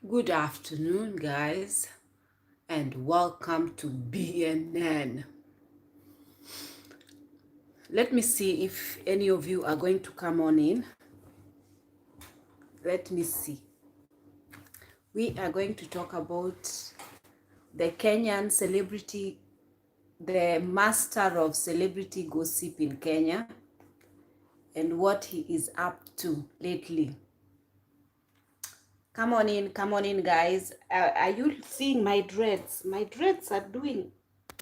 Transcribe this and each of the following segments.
Good afternoon, guys, and welcome to BNN. Let me see if any of you are going to come on in. Let me see. We are going to talk about the Kenyan celebrity, the master of celebrity gossip in Kenya, and what he is up to lately. Come on in, guys. Are you seeing my dreads? My dreads are doing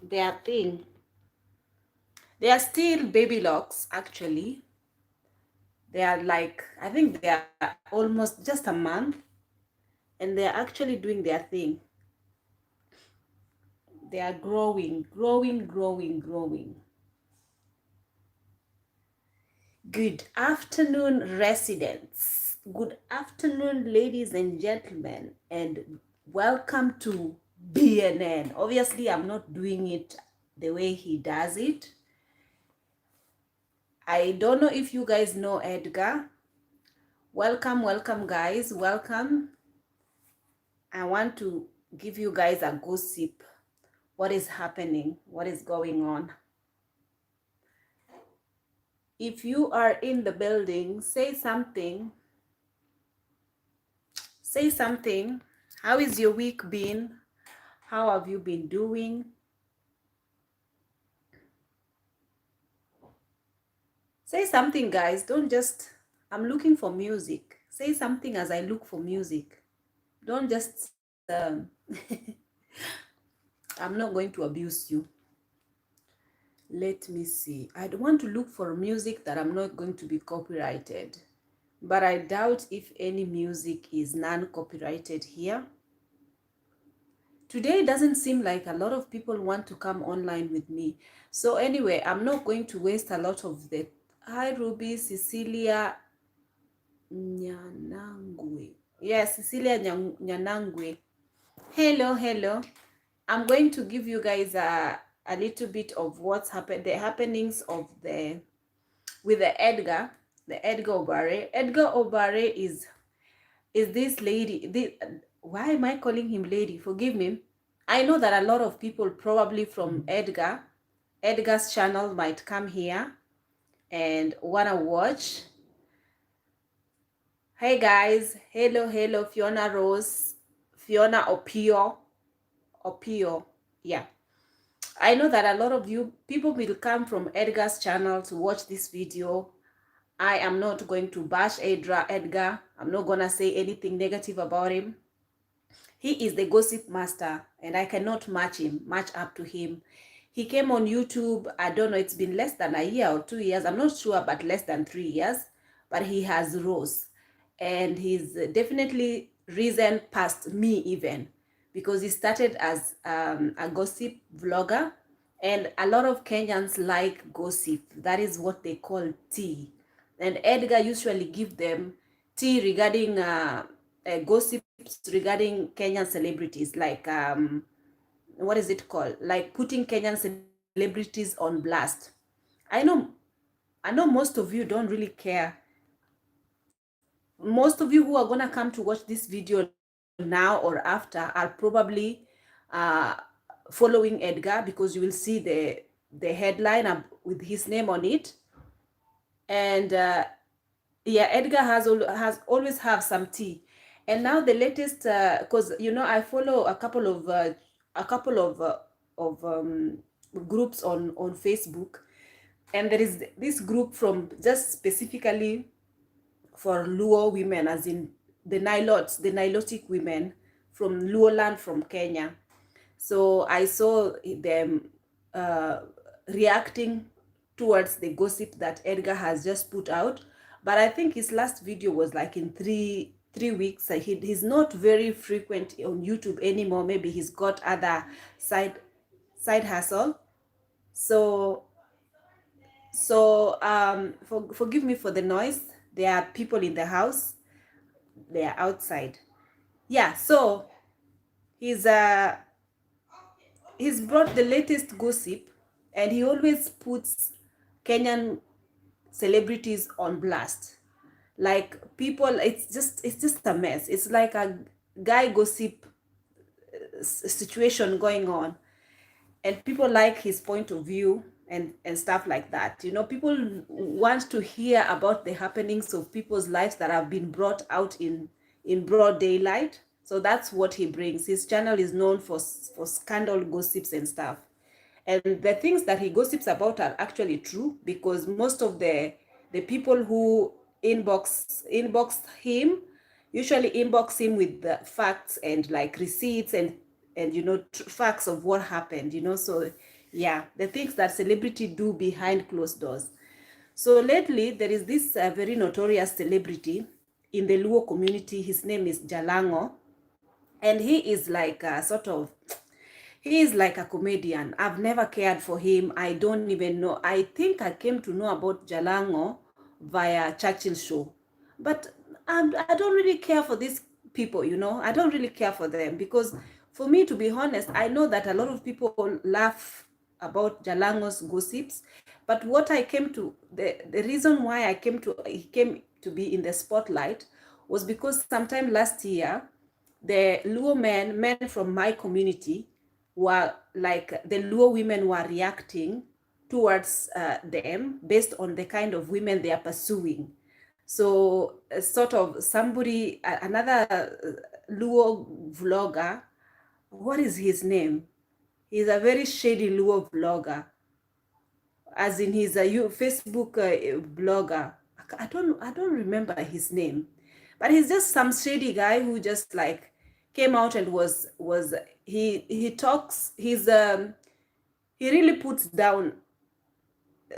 their thing. They are still baby locks, actually. They are like, I think they are almost just a month, and they're actually doing their thing. They are growing. Good afternoon, residents. Good afternoon, ladies and gentlemen, and welcome to BNN. Obviously, I'm not doing it the way he does it. I don't know if you guys know Edgar. Welcome, guys. Welcome. I want to give you guys a gossip. What is happening? What is going on? If you are in the building, say something. Say something. How is your week been? How have you been doing? Say something, guys. Don't just, I'm looking for music. Say something as I look for music. Don't just, I'm not going to abuse you. Let me see. I want to look for music that I'm not going to be copyrighted. But I doubt if any music is non-copyrighted here. Today doesn't seem like a lot of people want to come online with me. So anyway, I'm not going to waste a lot of the... Hi, Ruby, Cecilia Nyanangwe. Yes, Cecilia Nyanangwe. Hello. I'm going to give you guys a little bit of what's happened, the happenings of with the Edgar Obare. Edgar Obare is this lady. Why am I calling him lady? Forgive me. I know that a lot of people probably from Edgar's channel might come here and wanna watch. Hey guys, hello, Fiona Rose, Fiona Opio, yeah. I know that a lot of you people will come from Edgar's channel to watch this video. I am not going to bash Edgar. I'm not gonna say anything negative about him. He is the gossip master, and I cannot match up to him. He came on YouTube, I don't know, it's been less than a year or 2 years, I'm not sure, but less than 3 years, but he has rose. And he's definitely risen past me even, because he started as a gossip vlogger, and a lot of Kenyans like gossip. That is what they call tea. And Edgar usually give them tea regarding gossips regarding Kenyan celebrities, like what is it called? Like putting Kenyan celebrities on blast. I know most of you don't really care. Most of you who are gonna come to watch this video now or after are probably uh, following Edgar, because you will see the headline with his name on it. And yeah, Edgar has always have some tea. And now the latest, because I follow a couple of groups on Facebook, and there is this group from just specifically for Luo women, as in the Nilotic women from Luo land from Kenya. So I saw them reacting towards the gossip that Edgar has just put out. But I think his last video was like in three weeks. He's not very frequent on YouTube anymore. Maybe he's got other side hustle. So forgive me for the noise. There are people in the house. They are outside. Yeah, so he's brought the latest gossip, and he always puts Kenyan celebrities on blast. Like people, it's just a mess. It's like guy gossip situation going on, and people like his point of view and stuff like that. You know, people want to hear about the happenings of people's lives that have been brought out in broad daylight. So that's what he brings. His channel is known for scandal gossips and stuff. And the things that he gossips about are actually true, because most of the people who inbox him usually inbox him with the facts and like receipts and you know, facts of what happened, you know. So yeah, the things that celebrity do behind closed doors. So lately there is this very notorious celebrity in the Luo community. His name is Jalango, and he is like a sort of, he is like a comedian. I've never cared for him. I don't even know. I think I came to know about Jalango via Churchill show. But I don't really care for these people, you know. I don't really care for them, because for me, to be honest, I know that a lot of people laugh about Jalango's gossips. But what I came to, the reason why he came to be in the spotlight was because sometime last year, the Luo men from my community were like, the Luo women were reacting towards them based on the kind of women they are pursuing. So sort of somebody, another Luo vlogger, what is his name? He's a very shady Luo vlogger, as in he's a Facebook blogger. I don't remember his name, but he's just some shady guy who just like came out and was he talks, he really puts down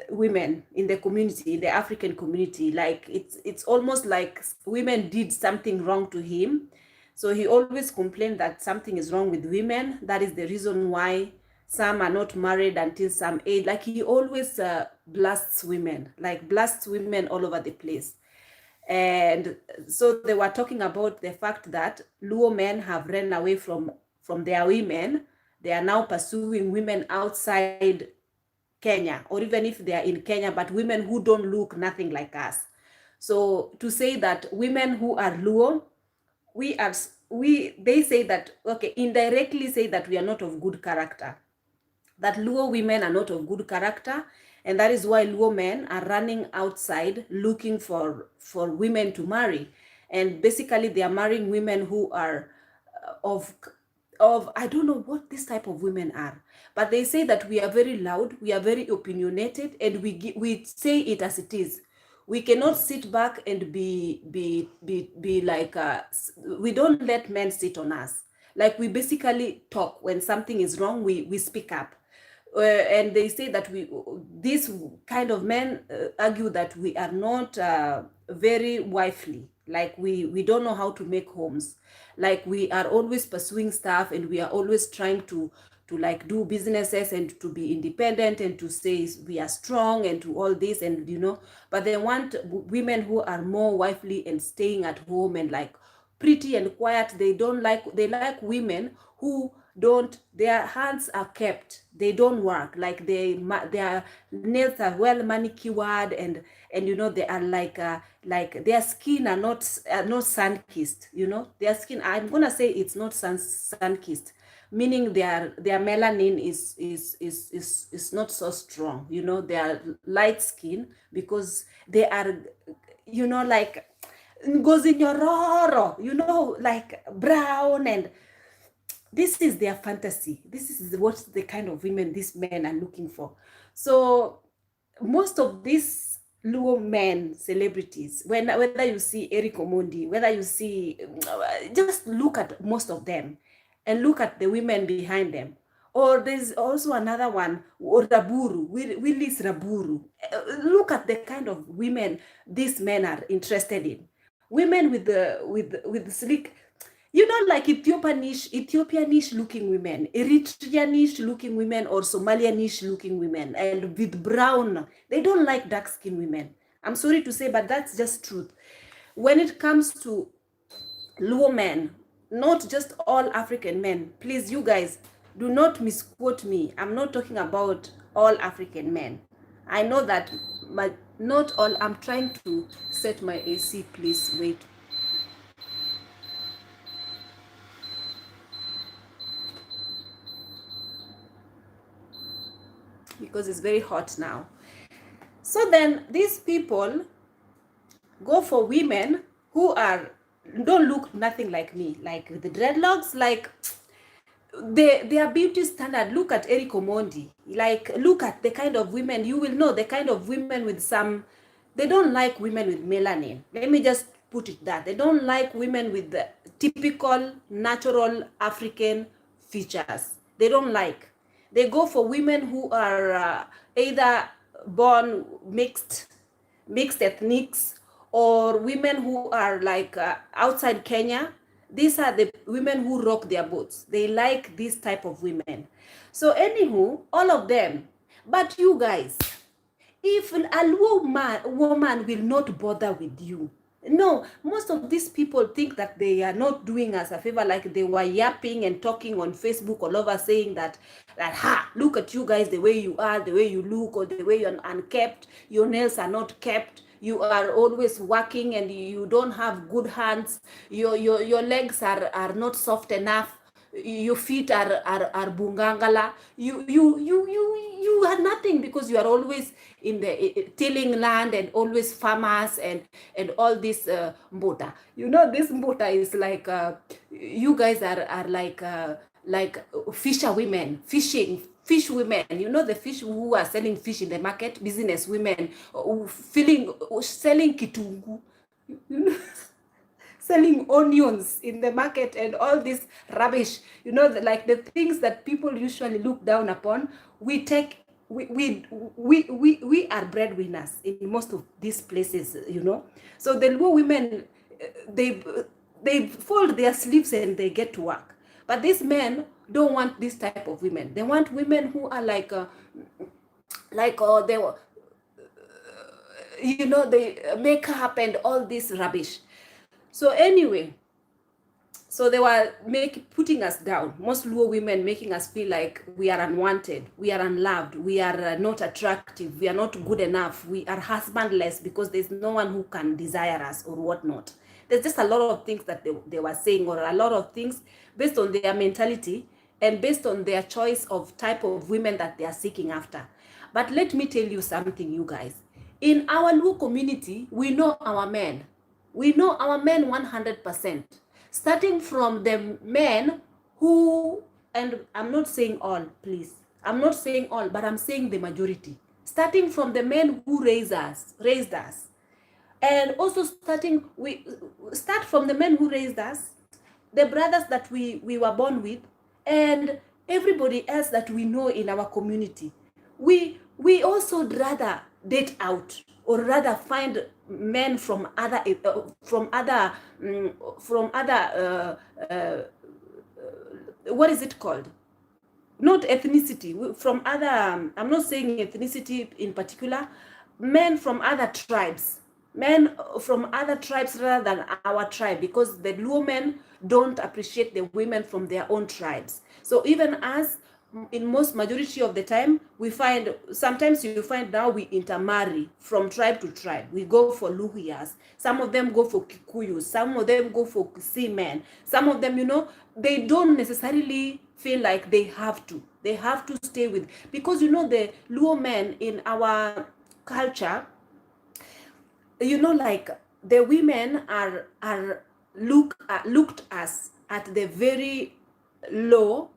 women in the community, in the African community. Like it's almost like women did something wrong to him. So he always complained that something is wrong with women. That is the reason why some are not married until some age. Like he always blasts women, like blasts women all over the place. And so they were talking about the fact that Luo men have run away from their women. They are now pursuing women outside Kenya, or even if they are in Kenya, but women who don't look nothing like us. So to say that women who are Luo, they say that, okay, indirectly say that we are not of good character, that Luo women are not of good character, and that is why Luo men are running outside looking for women to marry. And basically they are marrying women who are of I don't know what this type of women are, but they say that we are very loud, we are very opinionated, and we say it as it is. We cannot sit back and be like we don't let men sit on us. Like we basically talk when something is wrong. We speak up. And they say that these kind of men argue that we are not very wifely, like we don't know how to make homes, like we are always pursuing stuff, and we are always trying to like do businesses and to be independent and to say we are strong and to all this, and you know, but they want women who are more wifely and staying at home and like pretty and quiet. They like women who don't, their hands are kept, they don't work, like their nails are well manicured, and you know, they are like their skin are not sun-kissed, you know, their skin, I'm gonna say it's not sun-kissed, meaning their melanin is not so strong, you know, they are light skin, because they are, you know, like ngozi nyororo, you know, like brown, and this is their fantasy. This is what the kind of women these men are looking for. So most of these Luo men celebrities, whether you see Eric Omondi, whether you see, just look at most of them and look at the women behind them. Or there's also another one, or Raburu, Willis Raburu. Look at the kind of women these men are interested in. Women with the slick, you know, like Ethiopianish looking women, Eritreanish looking women, or Somalianish looking women, and with brown. They don't like dark skinned women. I'm sorry to say, but that's just truth. When it comes to Luo men, not just all African men, please, you guys, do not misquote me. I'm not talking about all African men. I know that, but not all. I'm trying to set my AC, please wait. because it's very hot now. So then these people go for women who don't look nothing like me, like with the dreadlocks, like their beauty standard. Look at Eric Omondi, like look at the kind of women, you will know the kind of women with some, they don't like women with melanin. Let me just put it that they don't like women with the typical natural African features. They don't like. They go for women who are either born mixed ethnics, or women who are like outside Kenya. These are the women who rock their boats. They like this type of women. So anywho, all of them. But you guys, if a woman will not bother with you, no, most of these people think that they are not doing us a favor, like they were yapping and talking on Facebook all over, saying that ha, look at you guys, the way you are, the way you look, or the way you're unkept, your nails are not kept, you are always working and you don't have good hands, your legs are not soft enough, your feet are bungangala, you are nothing, because you are always in the tilling land and always farmers and all this mbota. You know, this mbota is like you guys are like fisher women, fish women. You know, the fish who are selling fish in the market, business women, selling kitungu, you know, selling onions in the market and all this rubbish, you know, like the things that people usually look down upon. We are breadwinners in most of these places, you know. So the Luo women, they fold their sleeves and they get to work. But these men don't want this type of women. They want women who are like they were, you know, they makeup and all this rubbish. So anyway, so they were putting us down. Most Luo women making us feel like we are unwanted, we are unloved, we are not attractive, we are not good enough, we are husbandless because there's no one who can desire us or whatnot. There's just a lot of things that they were saying, or a lot of things based on their mentality and based on their choice of type of women that they are seeking after. But let me tell you something, you guys. In our Luo community, we know our men. We know our men 100%. Starting from the men who, and I'm not saying all, please. I'm not saying all, but I'm saying the majority. Starting from the men who raised us. And also we start from the men who raised us, the brothers that we were born with, and everybody else that we know in our community. We also rather date out, or rather find men from other what is it called? Not ethnicity, from other, I'm not saying ethnicity in particular, men from other tribes. Men from other tribes rather than our tribe, because the Luo men don't appreciate the women from their own tribes. So even us, in most majority of the time, we find, sometimes you find now we intermarry from tribe to tribe. We go for Luhyas. Some of them go for Kikuyus. Some of them go for Seamen. Some of them, you know, they don't necessarily feel like they have to. They have to stay with, because, you know, the Luo men in our culture, you know, like the women are looked as at the very low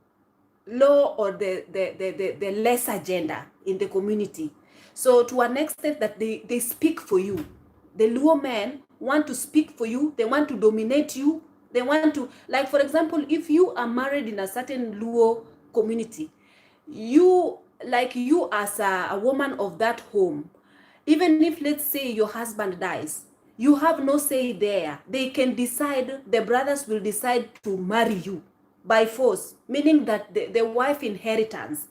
or the lesser gender in the community. So to an extent that they speak for you. The Luo men want to speak for you. They want to dominate you. They want to, like, for example, if you are married in a certain Luo community, you as a woman of that home, even if, let's say, your husband dies, you have no say there. They can decide, the brothers will decide to marry you by force, meaning that the wife inheritance,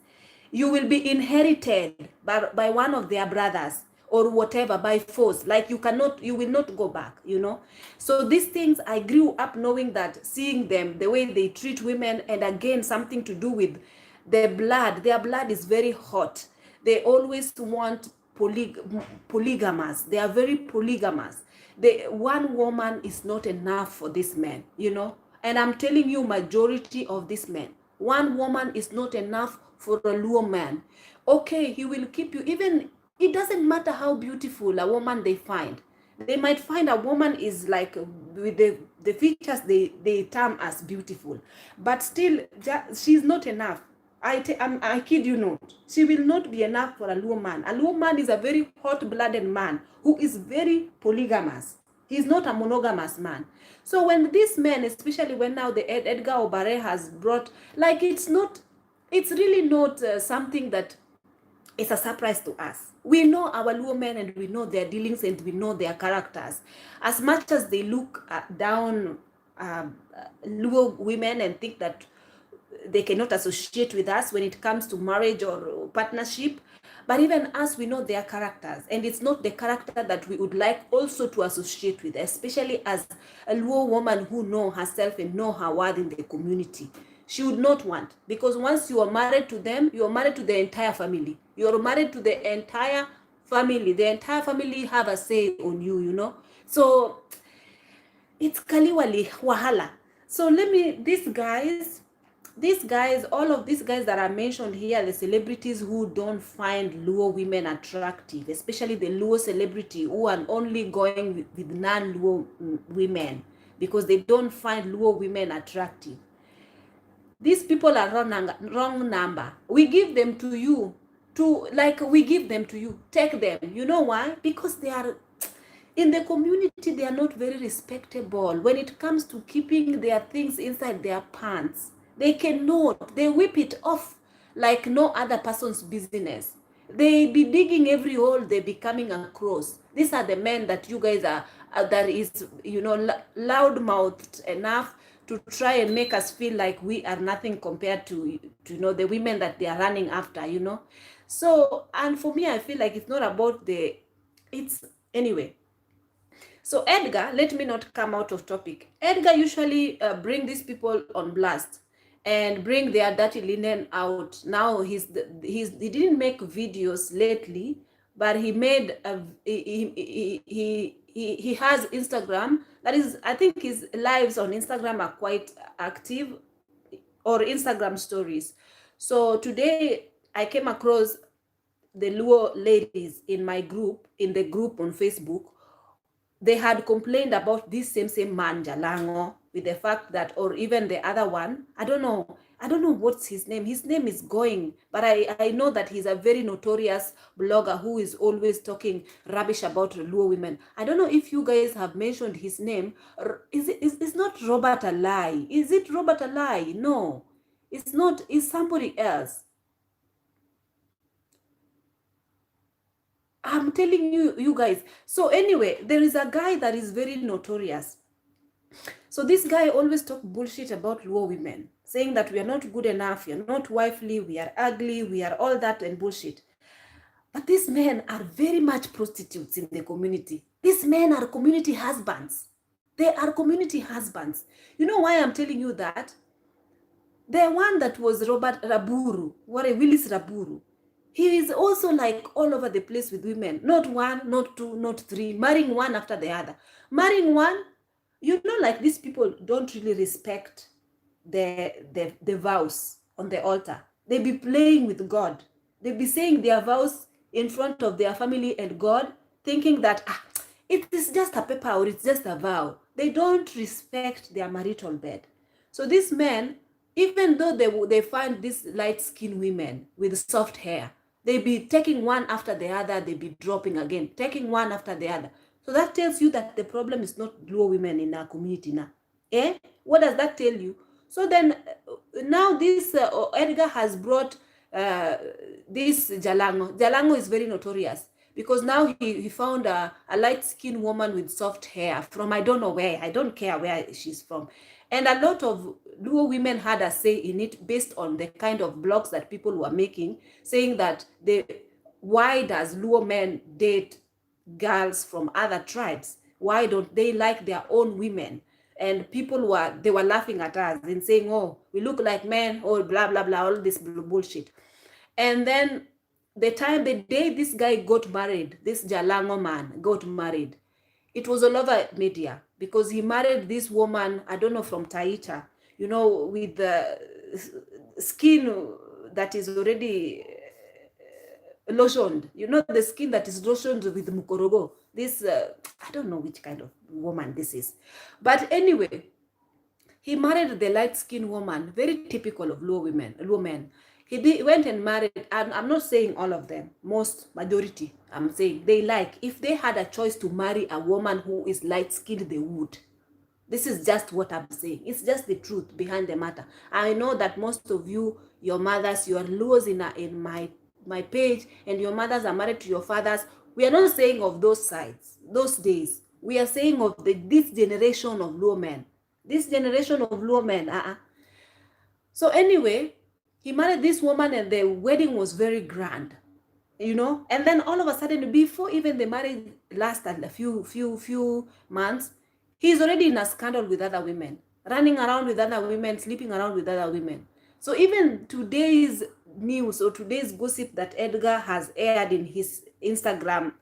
you will be inherited by one of their brothers or whatever by force. Like you will not go back, you know. So these things, I grew up knowing that, seeing them, the way they treat women, and again, something to do with the blood. Their blood is very hot. They always want polygamous. They are very polygamous. One woman is not enough for this man, you know. And I'm telling you, majority of these men, One woman is not enough for a Luo man. Okay, he will keep you, even, it doesn't matter how beautiful a woman they find. They might find a woman is like with the features they term as beautiful, but still she's not enough. I kid you not. She will not be enough for a Luo man. A Luo man is a very hot-blooded man who is very polygamous. He's not a monogamous man. So when these men, especially when now the Edgar Obare has brought, like, it's really not something that is a surprise to us. We know our Luo men and we know their dealings and we know their characters. As much as they look down Luo women and think that they cannot associate with us when it comes to marriage or partnership, but even us, we know their characters, and it's not the character that we would like also to associate with, especially as a Luo woman who know herself and know her worth in the community. She would not want, because once you are married to them, you are married to the entire family. You are married to the entire family. The entire family have a say on you, you know. So it's kaliwali wahala. So these guys, all of these guys that are mentioned here, the celebrities who don't find Luo women attractive, especially the Luo celebrity who are only going with non-Luo women because they don't find Luo women attractive. These people are wrong number. We give them to you, we give them to you. Take them. You know why? Because they are in the community, they are not very respectable when it comes to keeping their things inside their pants. They cannot. They whip it off like no other person's business. They be digging every hole, they be coming across. These are the men that you guys are, that is, you know, loud-mouthed enough to try and make us feel like we are nothing compared to you know, the women that they are running after, you know. So, and for me, I feel like it's not about anyway. So Edgar, let me not come out of topic. Edgar usually bring these people on blast and bring their dirty linen out. Now he didn't make videos lately, but he made he has Instagram. That is, I think his lives on Instagram are quite active, or Instagram stories. So today I came across the Luo ladies in my group, in the group on Facebook. They had complained about this same man Jalango, with the fact that, or even the other one, I don't know what's his name. His name is going, but I know that he's a very notorious blogger who is always talking rubbish about Luo women. I don't know if you guys have mentioned his name. It's not Robert Alai. Is it Robert Alai? No, it's not. It's somebody else. I'm telling you guys. So anyway, there is a guy that is very notorious. So this guy always talk bullshit about Luo women, saying that we are not good enough, we are not wifely, we are ugly, we are all that and bullshit. But these men are very much prostitutes in the community. These men are community husbands. They are community husbands. You know why I'm telling you that? The one that was Robert Raburu, Willis Raburu, he is also like all over the place with women. Not one, not two, not three, marrying one after the other. Marrying one, you know, like these people don't really respect the vows on the altar. They be playing with God. They be saying their vows in front of their family and God, thinking that it is just a paper or it's just a vow. They don't respect their marital bed. So these men, even though they find these light-skinned women with soft hair, they be taking one after the other, they be dropping again, taking one after the other. So that tells you that the problem is not Luo women in our community now. What does that tell you? So then now this Edgar has brought this Jalango. Jalango is very notorious because now he found a light-skinned woman with soft hair from I don't know where. I don't care where she's from. And a lot of Luo women had a say in it based on the kind of blogs that people were making, saying that why does Luo men date girls from other tribes? Why don't they like their own women? And people were laughing at us and saying, oh, we look like men, or blah, blah, blah, all this bullshit. And then the day this guy got married, this Jalango man got married, it was all over media because he married this woman, I don't know, from Taita, you know, with skin that is already lotioned. You know, the skin that is lotioned with mukorogo. This, I don't know which kind of woman this is. But anyway, he married the light-skinned woman, very typical of Luo men. He went and married, and I'm not saying all of them, majority, I'm saying they like, if they had a choice to marry a woman who is light-skinned, they would. This is just what I'm saying. It's just the truth behind the matter. I know that most of you, your mothers, you are Luos in my page, and your mothers are married to your fathers. We are not saying of those sides, those days. We are saying of this generation of Luo men. This generation of Luo men. So anyway, he married this woman, and the wedding was very grand, you know. And then all of a sudden, before even the marriage lasted a few months, he's already in a scandal with other women, running around with other women, sleeping around with other women. So even today's news or today's gossip that Edgar has aired in his Instagram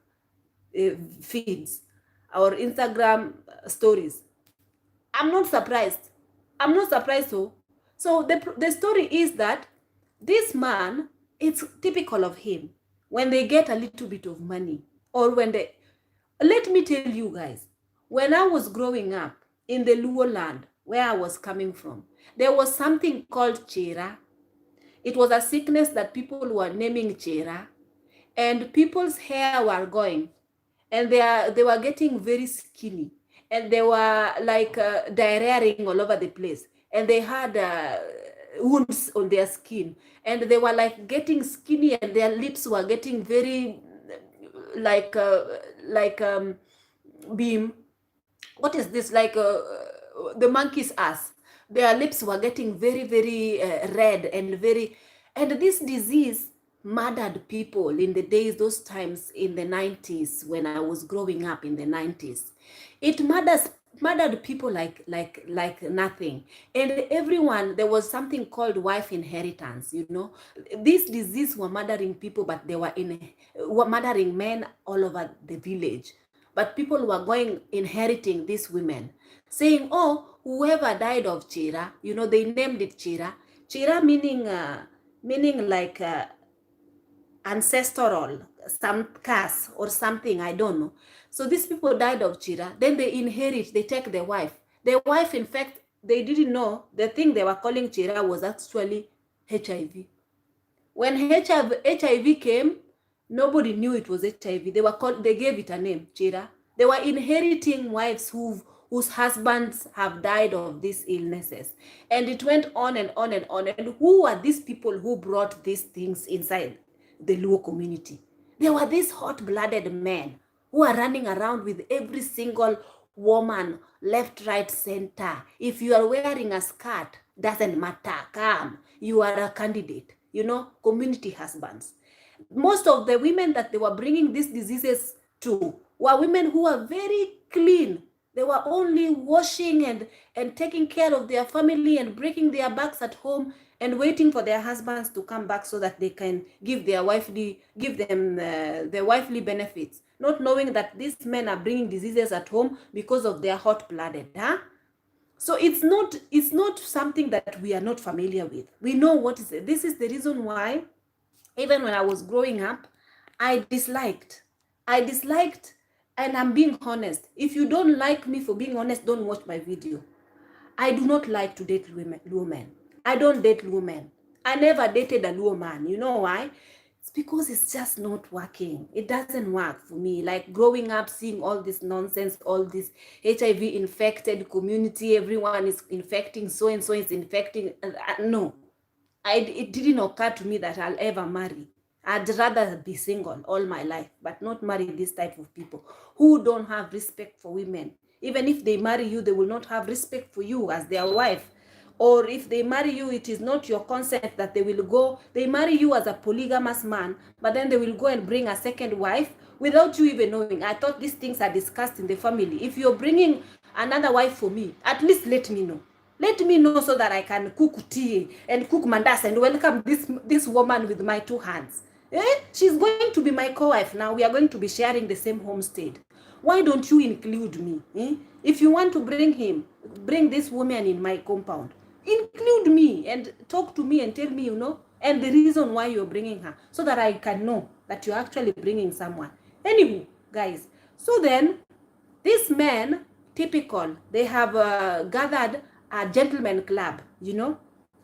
feeds or Instagram stories, I'm not surprised. I'm not surprised. So the story is that this man, it's typical of him. When they get a little bit of money, or when they, let me tell you guys, when I was growing up in the Luo land where I was coming from, there was something called chera. It was a sickness that people were naming chera, and people's hair were going, and they were getting very skinny, and they were like diarrheaing all over the place, and they had wounds on their skin, and they were like getting skinny, and their lips were getting very like beam, what is this, like the monkey's ass. Their lips were getting very red and this disease murdered people in the days, those times in the 90s, when I was growing up in the 90s. It murdered people like nothing. And everyone, there was something called wife inheritance, you know. This disease were murdering people, but they were murdering men all over the village. But people were inheriting these women, saying, oh, whoever died of chira, you know, they named it chira. Chira meaning like ancestral, some curse or something, I don't know. So these people died of chira, then they inherit, they take the wife. The wife, in fact, they didn't know the thing they were calling chira was actually HIV. When HIV came, nobody knew it was HIV. They gave it a name, chira. They were inheriting wives whose husbands have died of these illnesses. And it went on and on and on. And who are these people who brought these things inside the Luo community? There were these hot-blooded men who are running around with every single woman, left, right, center. If you are wearing a skirt, doesn't matter, come. You are a candidate, you know, community husbands. Most of the women that they were bringing these diseases to were women who are very clean. They were only washing and taking care of their family and breaking their backs at home and waiting for their husbands to come back so that they can give them the wifely benefits, not knowing that these men are bringing diseases at home because of their hot-blooded, huh? So it's not something that we are not familiar with. We know what is it. This is the reason why, even when I was growing up, I disliked, and I'm being honest. If you don't like me for being honest, don't watch my video. I do not like to date Luo men. I don't date Luo men. I never dated a Luo man. You know why? It's because it's just not working. It doesn't work for me. Like growing up, seeing all this nonsense, all this HIV infected community, everyone is infecting, so-and-so is infecting. No, it didn't occur to me that I'll ever marry. I'd rather be single all my life, but not marry this type of people who don't have respect for women. Even if they marry you, they will not have respect for you as their wife. Or if they marry you, it is not your consent that they will go. They marry you as a polygamous man, but then they will go and bring a second wife without you even knowing. I thought these things are discussed in the family. If you're bringing another wife for me, at least let me know. Let me know so that I can cook tea and cook mandas and welcome this woman with my two hands. She's going to be my co-wife now. We are going to be sharing the same homestead. Why don't you include me? If you want to bring this woman in my compound, include me and talk to me and tell me, and the reason why you're bringing her, so that I can know that you're actually bringing someone. Anyway, guys, so then these men, typical, they have gathered a gentleman club.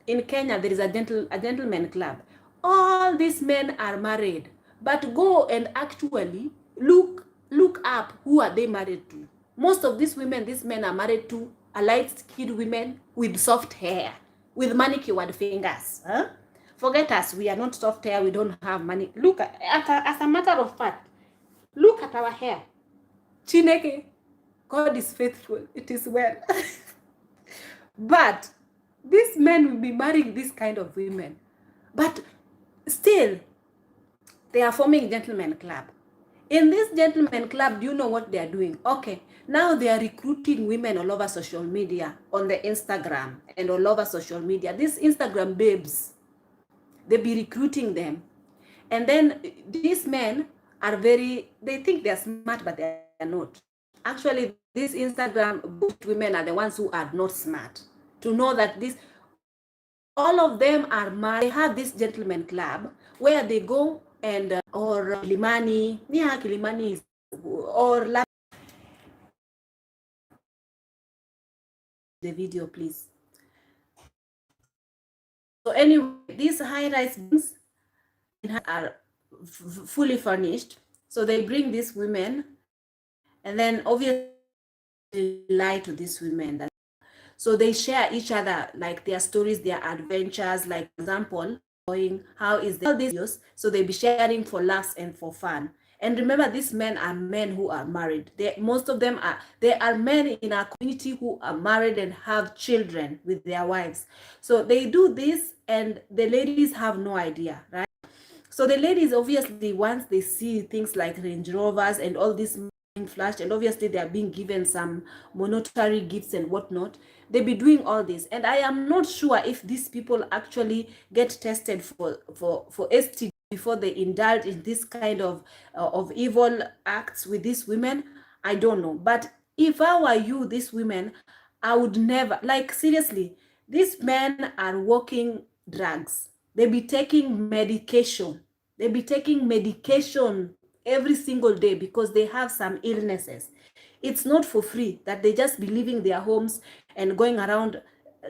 In Kenya there is a gentleman club. All these men are married, but go and actually look up who are they married to. Most of these men are married to a light-skinned women with soft hair, with manicured fingers. Forget us, we are not soft hair, we don't have money. Look at, as a matter of fact, look at our hair. Chineke, God is faithful, it is well. But these men will be marrying this kind of women, but still they are forming a gentleman club. In this gentleman club, do you know what they are doing? Okay, now they are recruiting women all over social media, on the Instagram and all over social media. These Instagram babes, they be recruiting them. And then these men are they think they're smart, but they are not. Actually, these Instagram women are the ones who are not smart. To know that all of them are married. They have this gentleman club where they go and, or Kilimani, Kilimani is, or the video, please. So anyway, these high-rise buildings are fully furnished. So they bring these women, and then obviously lie to these women. So they share each other, like their stories, their adventures. Like, for example, how is all these videos? So they be sharing for laughs and for fun. And remember, these men are men who are married. Most of them are men in our community who are married and have children with their wives. So they do this, and the ladies have no idea, right? So the ladies, obviously, once they see things like Range Rovers and all this flashed, and obviously they are being given some monetary gifts and whatnot, they be doing all this. And I am not sure if these people actually get tested for STD before they indulge in this kind of evil acts with these women. I don't know. But if I were you, these women, I would never, like, seriously, these men are working drugs. They be taking medication. They be taking medication every single day because they have some illnesses. It's not for free that they just be leaving their homes and going around.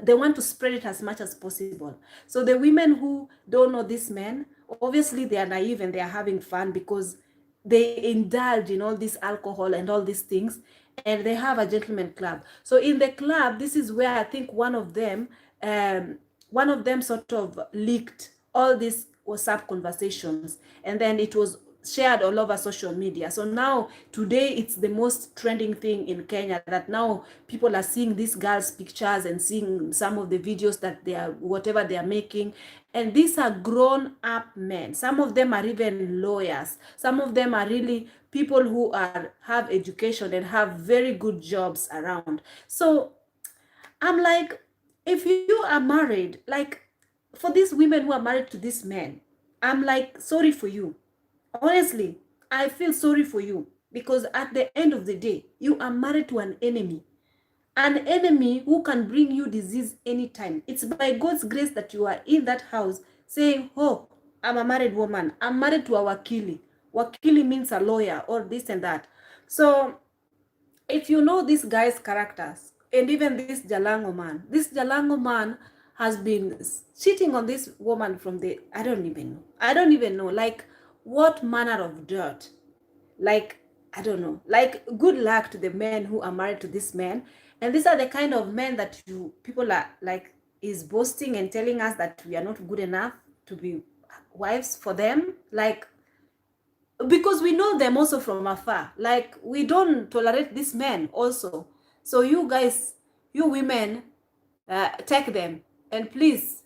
They want to spread it as much as possible. So the women who don't know these men, obviously they are naive and they are having fun because they indulge in all this alcohol and all these things, and they have a gentleman club. So in the club, this is where I think one of them sort of leaked all these WhatsApp conversations, and then it was shared all over social media. So now today it's the most trending thing in Kenya, that now people are seeing these girls' pictures and seeing some of the videos that whatever they are making. And these are grown up men. Some of them are even lawyers. Some of them are really people who have education and have very good jobs around. So I'm like, if you are married, like, for these women who are married to these men, I'm like, sorry for you. Honestly, I feel sorry for you, because at the end of the day, you are married to an enemy who can bring you disease anytime. It's by God's grace that you are in that house saying, oh, I'm a married woman. I'm married to a wakili. Wakili means a lawyer or this and that. So if you know this guy's characters, and even this Jalango man has been cheating on this woman from I don't even know, like, what manner of dirt. Like, I don't know, like, good luck to the men who are married to this man. And these are the kind of men that people are like, is boasting and telling us that we are not good enough to be wives for them. Like, because we know them also from afar. Like, we don't tolerate these men also. So you guys, you women, take them, and please,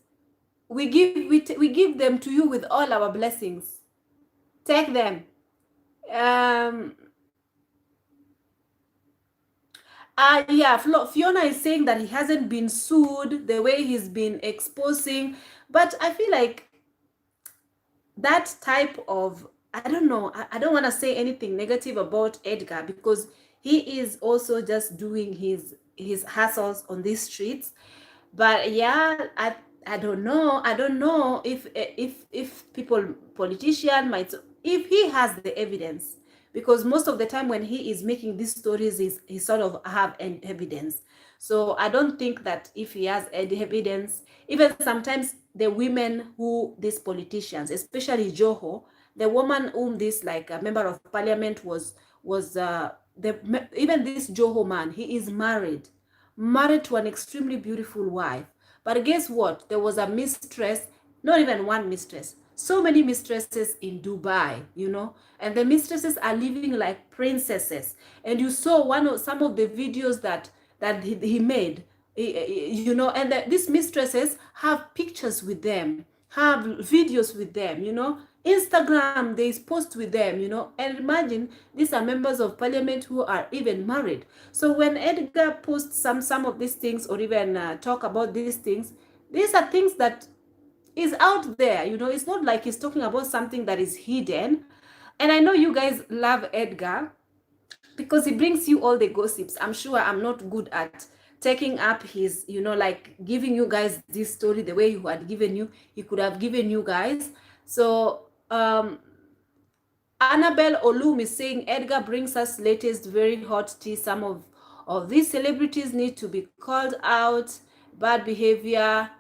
we give them to you with all our blessings. Take them. Yeah, Fiona is saying that he hasn't been sued the way he's been exposing, but I feel like that type of, I don't know, I don't want to say anything negative about Edgar, because he is also just doing his hustles on these streets. But yeah, I don't know. I don't know if people, politician might, if he has the evidence, because most of the time when he is making these stories, he sort of have an evidence. So I don't think that if he has any evidence, even sometimes the women who, these politicians, especially Joho, the woman whom this, like, a member of parliament was the, even this Joho man, he is married to an extremely beautiful wife. But guess what? There was a mistress, not even one mistress, so many mistresses in Dubai, and the mistresses are living like princesses. And you saw some of the videos that he made, and these mistresses have pictures with them, have videos with them, Instagram, they post with them, and imagine these are members of parliament who are even married. So when Edgar posts some of these things, or even talk about these things, these are things that is out there, it's not like he's talking about something that is hidden. And I know you guys love Edgar because he brings you all the gossips. I'm sure I'm not good at taking up his, like giving you guys this story the way he could have given you guys. So Annabelle Olum is saying Edgar brings us latest very hot tea. Some of these celebrities need to be called out. Bad behavior.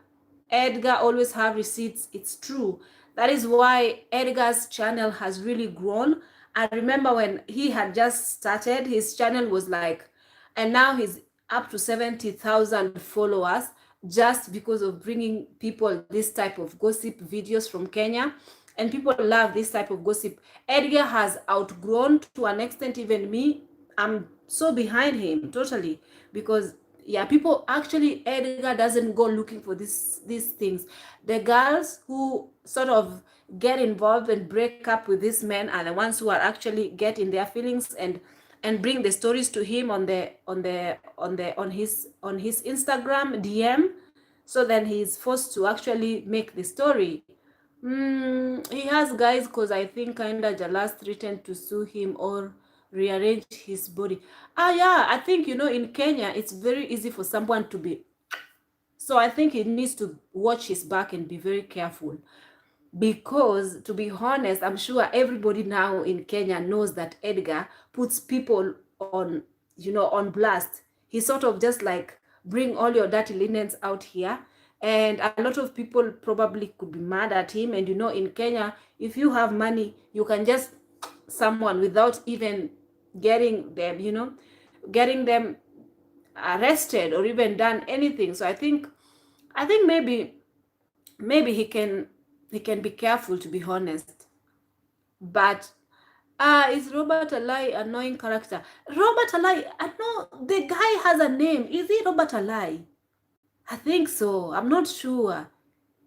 Edgar always have receipts. It's true. That is why Edgar's channel has really grown. I remember when he had just started, his channel was like, and now he's up to 70,000 followers just because of bringing people this type of gossip videos from Kenya. And people love this type of gossip. Edgar has outgrown to an extent, even me, I'm so behind him totally, because yeah, people actually, Edgar doesn't go looking for these things. The girls who sort of get involved and break up with these men are the ones who are actually getting their feelings and bring the stories to him on his Instagram DM. So then he's forced to actually make the story. He has guys, because I think kinda Jalas threatened to sue him or rearrange his body. Yeah, I think, in Kenya, it's very easy for someone to be. So I think he needs to watch his back and be very careful. Because, to be honest, I'm sure everybody now in Kenya knows that Edgar puts people on, on blast. He sort of just like, bring all your dirty linens out here. And a lot of people probably could be mad at him. And in Kenya, if you have money, you can just someone without even getting them, getting them arrested or even done anything. So I think maybe he can be careful, to be honest. But is Robert Alai annoying character? Robert Alai, I know the guy has a name. Is he Robert Alai? I think so. I'm not sure.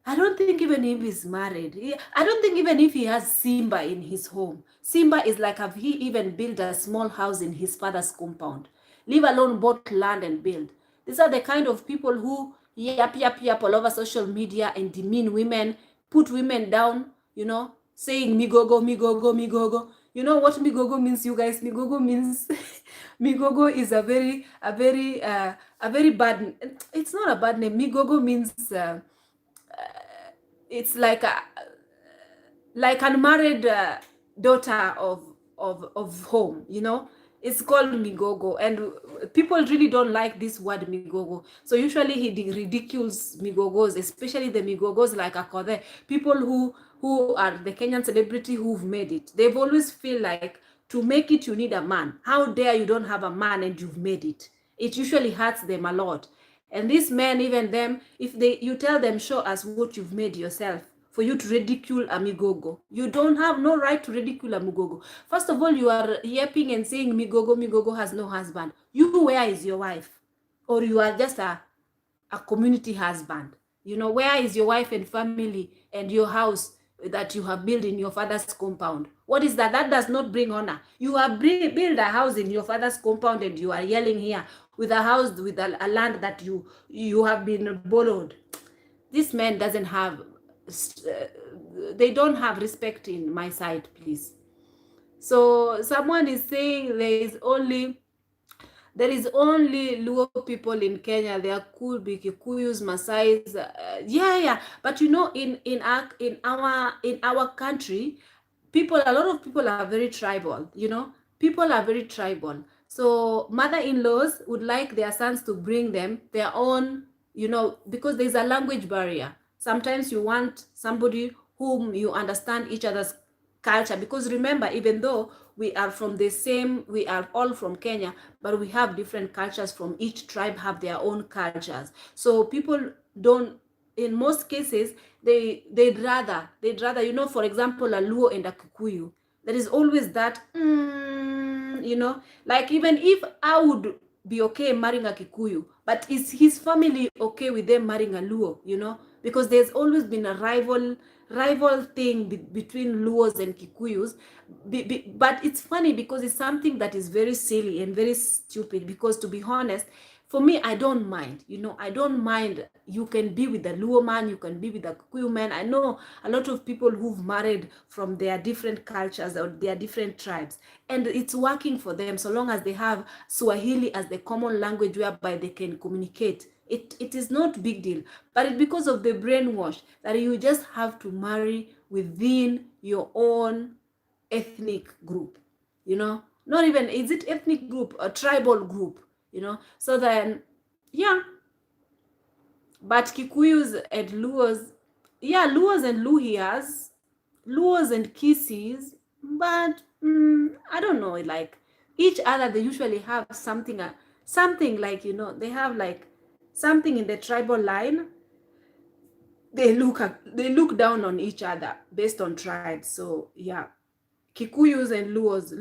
I don't think even if he's married. I don't think even if he has Simba in his home. Simba is like, have he even built a small house in his father's compound? Leave alone bought land and build. These are the kind of people who yap all over social media and demean women, put women down, saying migogo, migogo, migogo. You know what migogo means, you guys? Migogo means migogo is a very bad. It's not a bad name. Migogo means it's like unmarried daughter of home. It's called migogo, and people really don't like this word migogo. So usually he ridicules migogos, especially the migogos like Akode, people who are the Kenyan celebrity who've made it. They've always feel like, to make it you need a man. How dare you don't have a man and you've made it? It usually hurts them a lot. And these men, even them, if you tell them, show us what you've made yourself, for you to ridicule Amigogo. You don't have no right to ridicule Amigogo. First of all, you are yapping and saying Migogo has no husband. You, where is your wife? Or you are just a community husband. Where is your wife and family and your house that you have built in your father's compound? What is that? That does not bring honor. You have built a house in your father's compound and you are yelling here with a house, with a land that you have been borrowed. This man doesn't have, they don't have respect in my side, please. So someone is saying There is only Luo people in Kenya. There could be Kikuyus, Maasais, yeah. But you know, in our country, a lot of people are very tribal. You know, people are very tribal. So mother-in-laws would like their sons to bring them their own. You know, because there's a language barrier. Sometimes you want somebody whom you understand each other's culture, because remember, even though we are all from Kenya, but we have different cultures. From each tribe have their own cultures, so people don't, in most cases, they'd rather, you know, for example, a Luo and a Kikuyu, there is always that, you know, like, even if I would be okay marrying a Kikuyu, but is his family okay with them marrying a Luo, you know, because there's always been a rival thing between Luos and Kikuyus. But it's funny because it's something that is very silly and very stupid, because, to be honest, for me, I don't mind. You know, I don't mind. You can be with the Luo man, you can be with the Kikuyu man. I know a lot of people who've married from their different cultures or their different tribes, and it's working for them so long as they have Swahili as the common language whereby they can communicate. It is not big deal, but it's because of the brainwash that you just have to marry within your own ethnic group, you know, not even, is it ethnic group, a tribal group, you know. So then, yeah. But Kikuyus and Luos, yeah, Luos and Luhias, Luos and Kisis, but I don't know, like, each other, they usually have something like, you know, they have like something in the tribal line. They look down on each other based on tribes. So yeah, Kikuyus and Luos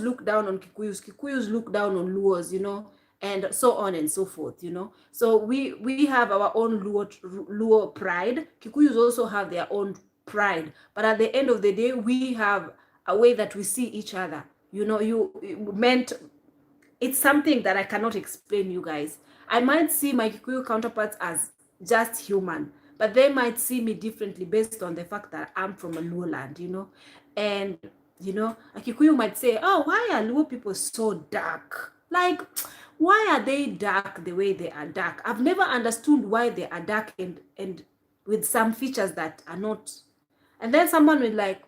look down on Kikuyus look down on Luos, you know, and so on and so forth, you know. So we have our own Luo pride. Kikuyus also have their own pride, but at the end of the day, we have a way that we see each other. You know, it's something that I cannot explain, you guys. I might see my Kikuyu counterparts as just human, but they might see me differently based on the fact that I'm from a Luo land, you know. And, you know, a Kikuyu might say, oh, why are Luo people so dark? Like, why are they dark the way they are dark? I've never understood why they are dark and with some features that are not. And then someone will like,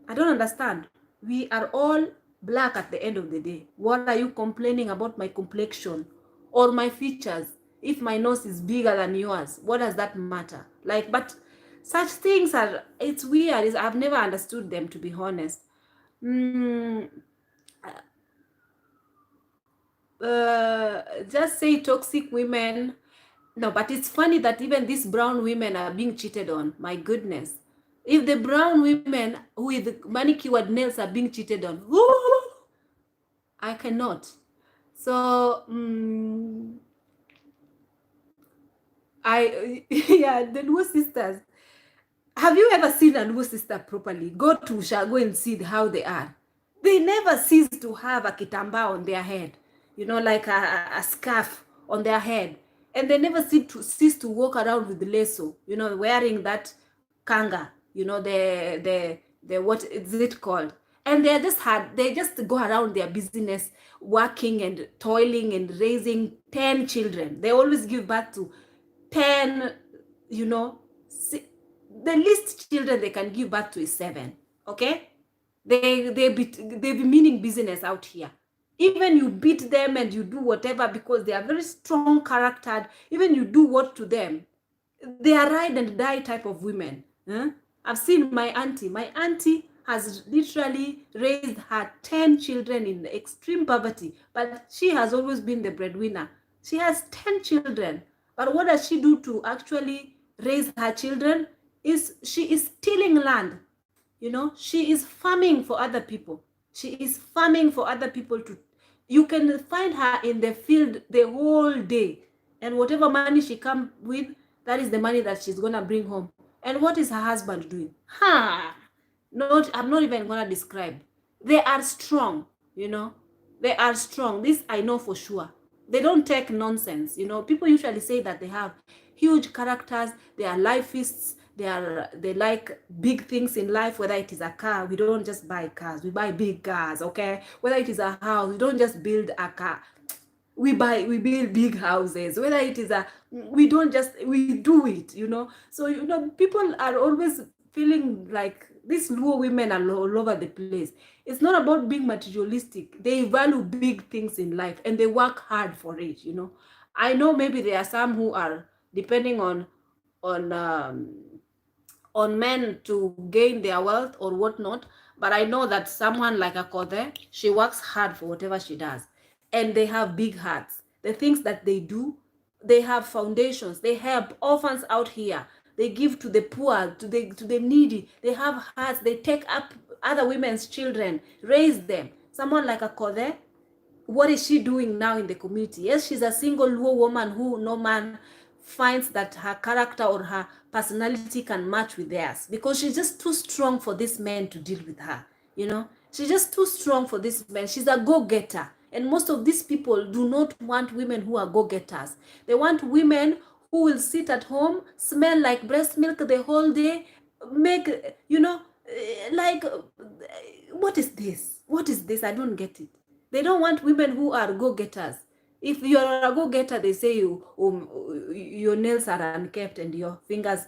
I don't understand. We are all black at the end of the day. What are you complaining about my complexion or my features? If my nose is bigger than yours, what does that matter? Like, but such things it's weird. I've never understood them, to be honest. Just say toxic women. No, but it's funny that even these brown women are being cheated on. My goodness. If the brown women with manicured nails are being cheated on, I cannot. So, yeah, the Luo sisters. Have you ever seen a Luo sister properly? Go and see how they are. They never cease to have a kitamba on their head, you know, like a scarf on their head. And they never cease to walk around with leso, you know, wearing that kanga, you know, the what is it called? And they just go around their business, working and toiling and raising 10 children. They always give birth to 10, you know, the least children they can give birth to is 7, okay? They be meaning business out here. Even you beat them and you do whatever, because they are very strong charactered. Even you do what to them, they are ride and die type of women. I've seen my auntie. My auntie has literally raised her 10 children in extreme poverty, but she has always been the breadwinner. She has 10 children, but what does she do to actually raise her children? She is stealing land. You know, she is farming for other people. She is farming for other people to. You can find her in the field the whole day, and whatever money she come with, that is the money that she's gonna bring home. And what is her husband doing? I'm not even gonna describe. They are strong, you know. They are strong. This I know for sure. They don't take nonsense, you know. People usually say that they have huge characters, they are lifeists, they like big things in life. Whether it is a car, we don't just buy cars, we buy big cars, okay? Whether it is a house, we don't just build a car. we build big houses, whether it is we don't just, we do it, you know. So, you know, people are always feeling like these Luo women are all over the place. It's not about being materialistic. They value big things in life and they work hard for it, you know. I know maybe there are some who are depending on um, on men to gain their wealth or whatnot. But I know that someone like Akode, she works hard for whatever she does. And they have big hearts. The things that they do, they have foundations. They help orphans out here. They give to the poor, to the needy. They have hearts. They take up other women's children, raise them. Someone like Akode, what is she doing now in the community? Yes, she's a single Luo woman who no man finds that her character or her personality can match with theirs, because she's just too strong for this man to deal with her. You know, she's just too strong for this man. She's a go-getter. And most of these people do not want women who are go-getters. They want women who will sit at home, smell like breast milk the whole day, make, you know, like, what is this? What is this? I don't get it. They don't want women who are go-getters. If you're a go-getter, they say your nails are unkept and your fingers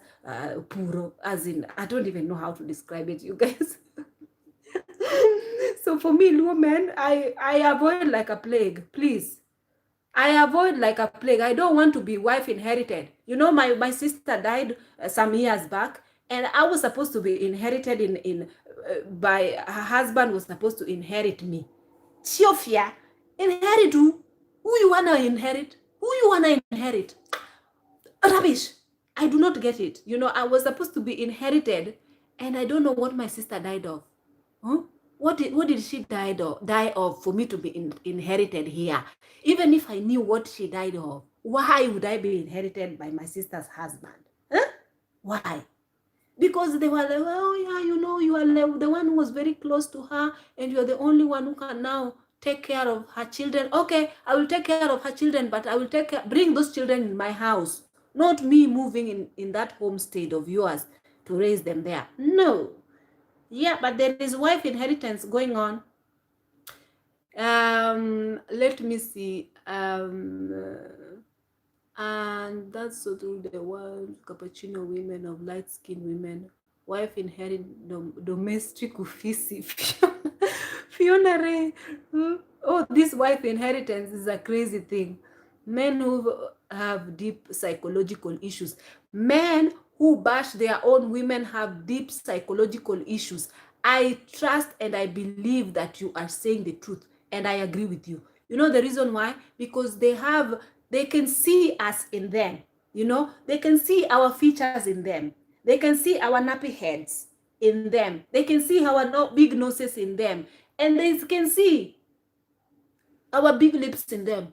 puro, as in, I don't even know how to describe it, you guys. So for me, women, I avoid like a plague, please. I avoid like a plague. I don't want to be wife inherited. You know, my sister died some years back, and I was supposed to be inherited by her husband was supposed to inherit me. Chiofia, inherit who? Who you wanna inherit? Who you wanna inherit? Rubbish. I do not get it. You know, I was supposed to be inherited, and I don't know what my sister died of. Huh? What did she die of for me to be inherited here? Even if I knew what she died of, why would I be inherited by my sister's husband? Huh? Why? Because they were like, oh yeah, you know, you are the one who was very close to her, and you're the only one who can now take care of her children. Okay, I will take care of her children, but I will bring those children in my house, not me moving in that homestead of yours to raise them there. No. Yeah, but there is wife inheritance going on. Let me see. And that's so through the world, cappuccino women of light-skinned women, wife inherit domestic ufisi. Fiona Ray. Oh, this wife inheritance is a crazy thing. Men who have deep psychological issues. Men who bash their own women have deep psychological issues. I trust and I believe that you are saying the truth, and I agree with you. You know the reason why? Because they can see us in them. You know, they can see our features in them. They can see our nappy heads in them. They can see our big noses in them. And they can see our big lips in them.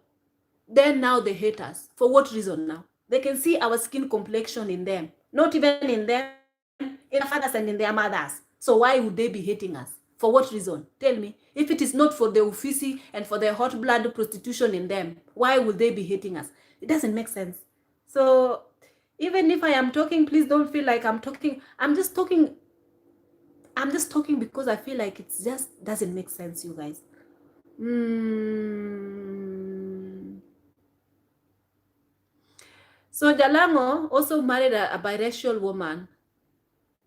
Then now they hate us. For what reason now? They can see our skin complexion in them. Not even in them, in their fathers and in their mothers. So why would they be hating us? For what reason? Tell me. If it is not for the ufisi and for the hot blood prostitution in them, why would they be hating us? It doesn't make sense. So even if I am talking, please don't feel like I'm talking. I'm just talking because I feel like it just doesn't make sense, you guys. So Jalango also married a biracial woman.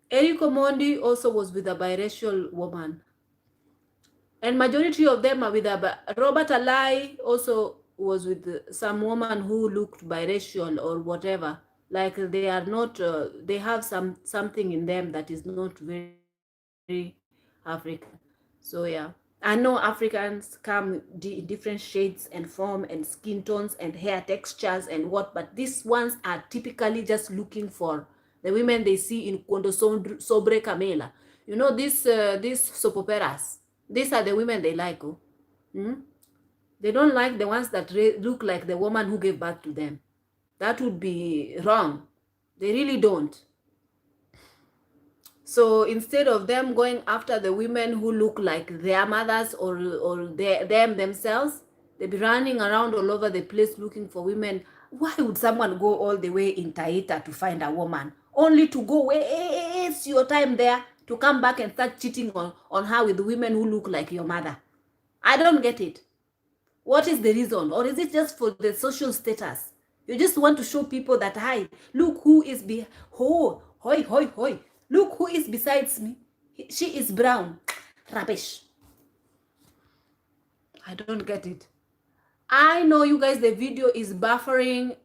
Eriko Mondi also was with a biracial woman. And majority of them are with Robert Alai also was with some woman who looked biracial or whatever. Like they are not, they have something in them that is not very African. So yeah. I know Africans come in different shades and form and skin tones and hair textures and what, but these ones are typically just looking for the women they see in Kondo Sobre Camela. You know, these soap operas. These are the women they like. Oh. They don't like the ones that look like the woman who gave birth to them. That would be wrong. They really don't. So instead of them going after the women who look like their mothers or them themselves, they be running around all over the place looking for women. Why would someone go all the way in Taita to find a woman, only to go waste your time there to come back and start cheating on her with women who look like your mother? I don't get it. What is the reason? Or is it just for the social status? You just want to show people that, hi, look who is hoi, hoi, hoi. Look who is besides me. She is brown. Rubbish. I don't get it. I know you guys, the video is buffering,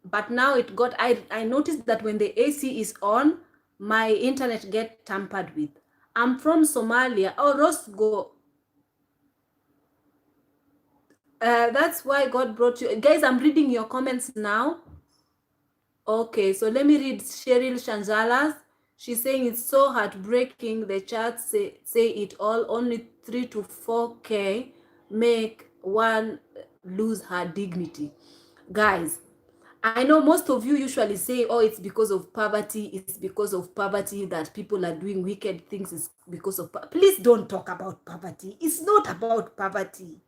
but now it got, I noticed that when the AC is on, my internet get tampered with. I'm from Somalia. Oh, Rosgo. That's why God brought you. Guys, I'm reading your comments now. Okay, so let me read Cheryl Shanzala's. She's saying it's so heartbreaking. The chat say it all. Only 3 to 4K make one lose her dignity. Guys, I know most of you usually say, oh, it's because of poverty. It's because of poverty that people are doing wicked things. It's because of please don't talk about poverty. It's not about poverty.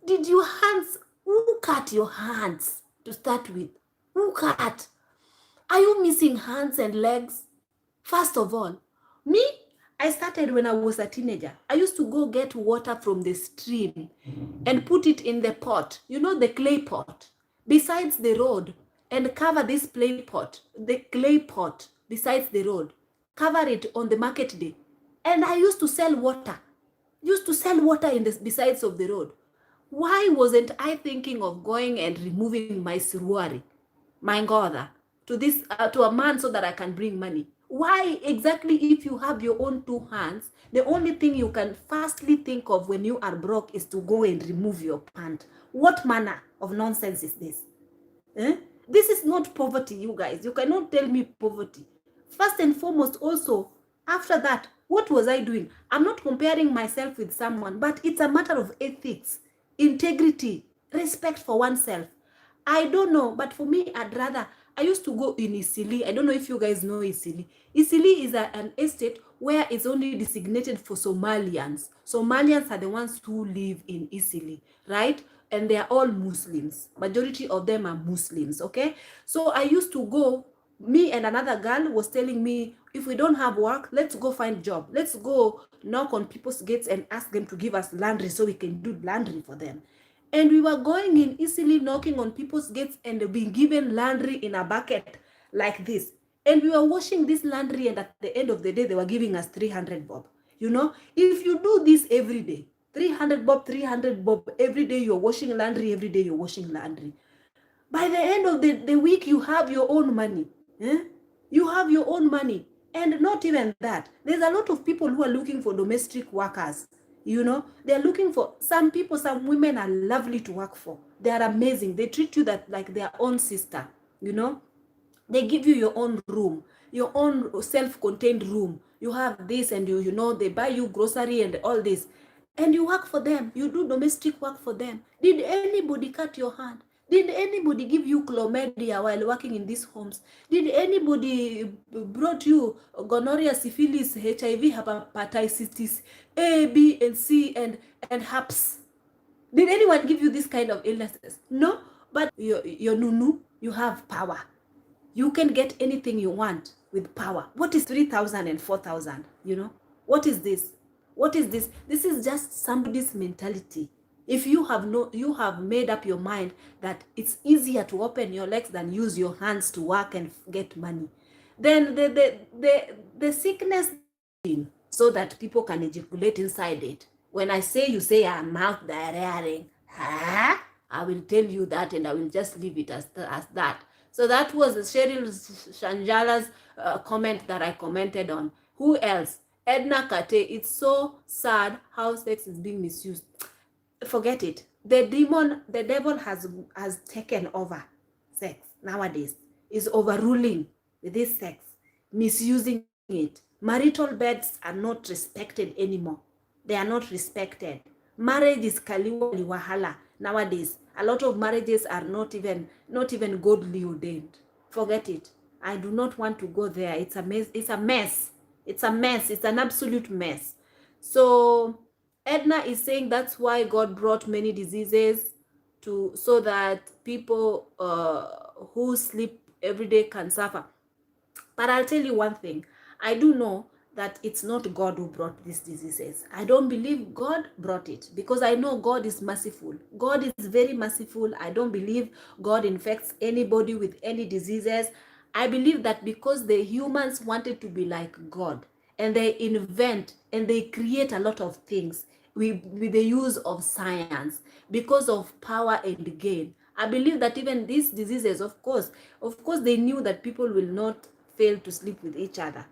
Did your hands, who cut your hands to start with? Who cut? Are you missing hands and legs? First of all, me, I started when I was a teenager. I used to go get water from the stream and put it in the pot, you know, the clay pot, besides the road, and cover this clay pot, the clay pot besides the road, cover it on the market day. And I used to sell water, in the besides of the road. Why wasn't I thinking of going and removing my suruari, my ngotha, to this to a man so that I can bring money? Why exactly, if you have your own 2 hands, the only thing you can firstly think of when you are broke is to go and remove your pant? What manner of nonsense is this? This is not poverty, you guys. You cannot tell me poverty. First and foremost, also, after that, what was I doing? I'm not comparing myself with someone, but it's a matter of ethics, integrity, respect for oneself. I don't know, but for me, I used to go in Isili. I don't know if you guys know Isili. Isili is an estate where it's only designated for Somalians. Somalians are the ones who live in Isili, right? And they are all Muslims. Majority of them are Muslims, okay? So I used to go, me and another girl was telling me, if we don't have work, let's go find job. Let's go knock on people's gates and ask them to give us laundry so we can do laundry for them. And we were going in easily knocking on people's gates and being given laundry in a bucket like this. And we were washing this laundry, and at the end of the day, they were giving us 300 bob. You know, if you do this every day, 300 bob, 300 bob, every day you're washing laundry, every day you're washing laundry. By the end of the week, you have your own money. You have your own money. And not even that. There's a lot of people who are looking for domestic workers. You know, they're looking for some people, some women are lovely to work for. They are amazing. They treat you that like their own sister, you know. They give you your own room, your own self-contained room. You have this, and you know, they buy you grocery and all this. And you work for them. You do domestic work for them. Did anybody cut your hand? Did anybody give you chlamydia while working in these homes? Did anybody brought you gonorrhea, syphilis, HIV, hepatitis A, B, and C, and herpes? Did anyone give you this kind of illnesses? No, but your nunu, you have power. You can get anything you want with power. What is 3,000 and 4,000? You know, what is this? What is this? This is just somebody's mentality. If you have made up your mind that it's easier to open your legs than use your hands to work and get money, then the sickness, so that people can ejaculate inside it. When I say, you say I'm mouth diarrheaing, I will tell you that, and I will just leave it as that. So that was Cheryl Shanjala's comment that I commented on. Who else? Edna Kate. It's so sad how sex is being misused. Forget it. The devil has taken over sex nowadays. Is overruling this sex, misusing it. Marital beds are not respected anymore. They are not respected. Marriage is kaliwa wahala nowadays. A lot of marriages are not even godly ordained. Forget it. I do not want to go there. It's a mess. It's a mess. It's a mess. It's an absolute mess. So Edna is saying that's why God brought many diseases so that people who sleep every day can suffer. But I'll tell you one thing. I do know that it's not God who brought these diseases. I don't believe God brought it, because I know God is merciful. God is very merciful. I don't believe God infects anybody with any diseases. I believe that because the humans wanted to be like God, and they invent and they create a lot of things with the use of science because of power and gain. I believe that even these diseases, of course, they knew that people will not fail to sleep with each other.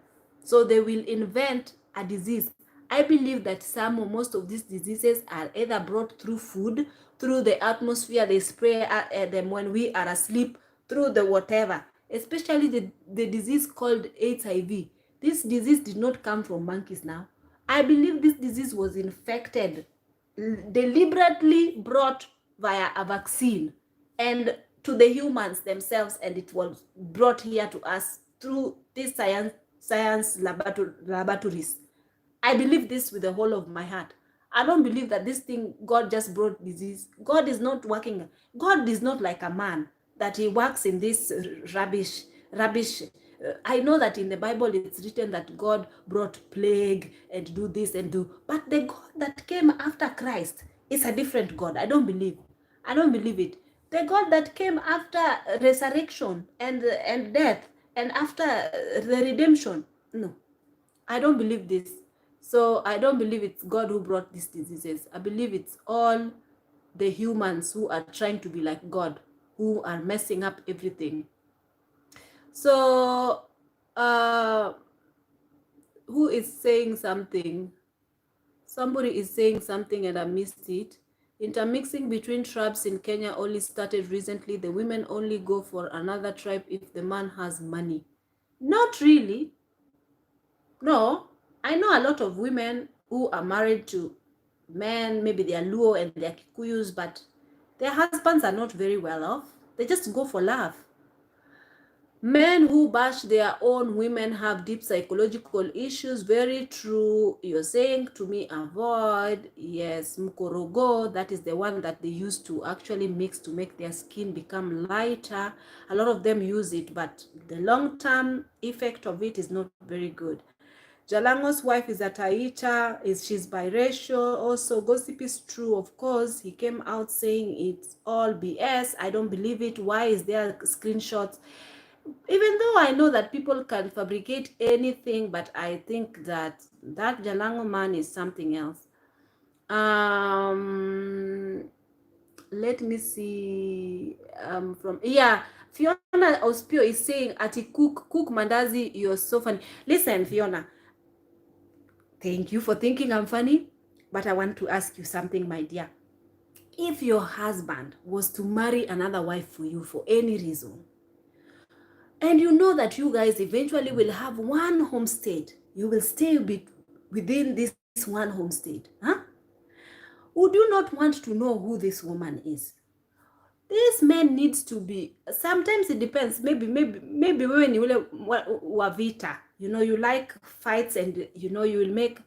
So they will invent a disease. I believe that some or most of these diseases are either brought through food, through the atmosphere they spray at them when we are asleep, through the whatever, especially the disease called HIV. This disease did not come from monkeys now. I believe this disease was infected, deliberately brought via a vaccine and to the humans themselves, and it was brought here to us through these science laboratories. I believe this with the whole of my heart. I don't believe that this thing, God just brought disease. God is not working. God is not like a man that he works in this rubbish. I know that in the Bible it's written that God brought plague and do this and do, but the God that came after Christ is a different God. I don't believe it. The God that came after resurrection and death and after the redemption, no, I don't believe this. So I don't believe it's God who brought these diseases. I believe it's all the humans who are trying to be like God, who are messing up everything. So who is saying something? Somebody is saying something and I missed it. Intermixing between tribes in Kenya only started recently. The women only go for another tribe if the man has money. Not really. No, I know a lot of women who are married to men, maybe they are Luo and they are Kikuyus, but their husbands are not very well off. They just go for love. Men who bash their own women have deep psychological issues. Very true. You're saying to me, avoid. Yes, mkorogo, that is the one that they use to actually mix to make their skin become lighter. A lot of them use it, but the long-term effect of it is not very good. Jalango's wife is a Taita, she's biracial. Also, gossip is true, of course. He came out saying it's all BS. I don't believe it. Why is there screenshots? Even though I know that people can fabricate anything, but I think that that Jalango man is something else. Let me see. Fiona Ospio is saying, Ati cook mandazi, you're so funny. Listen, Fiona, thank you for thinking I'm funny, but I want to ask you something, my dear. If your husband was to marry another wife for you for any reason, and you know that you guys eventually will have one homestead, you will stay within this one homestead, huh? Would you not want to know who this woman is? This man needs to be, sometimes it depends, maybe when you wavita, you know, you like fights and you know, you will make,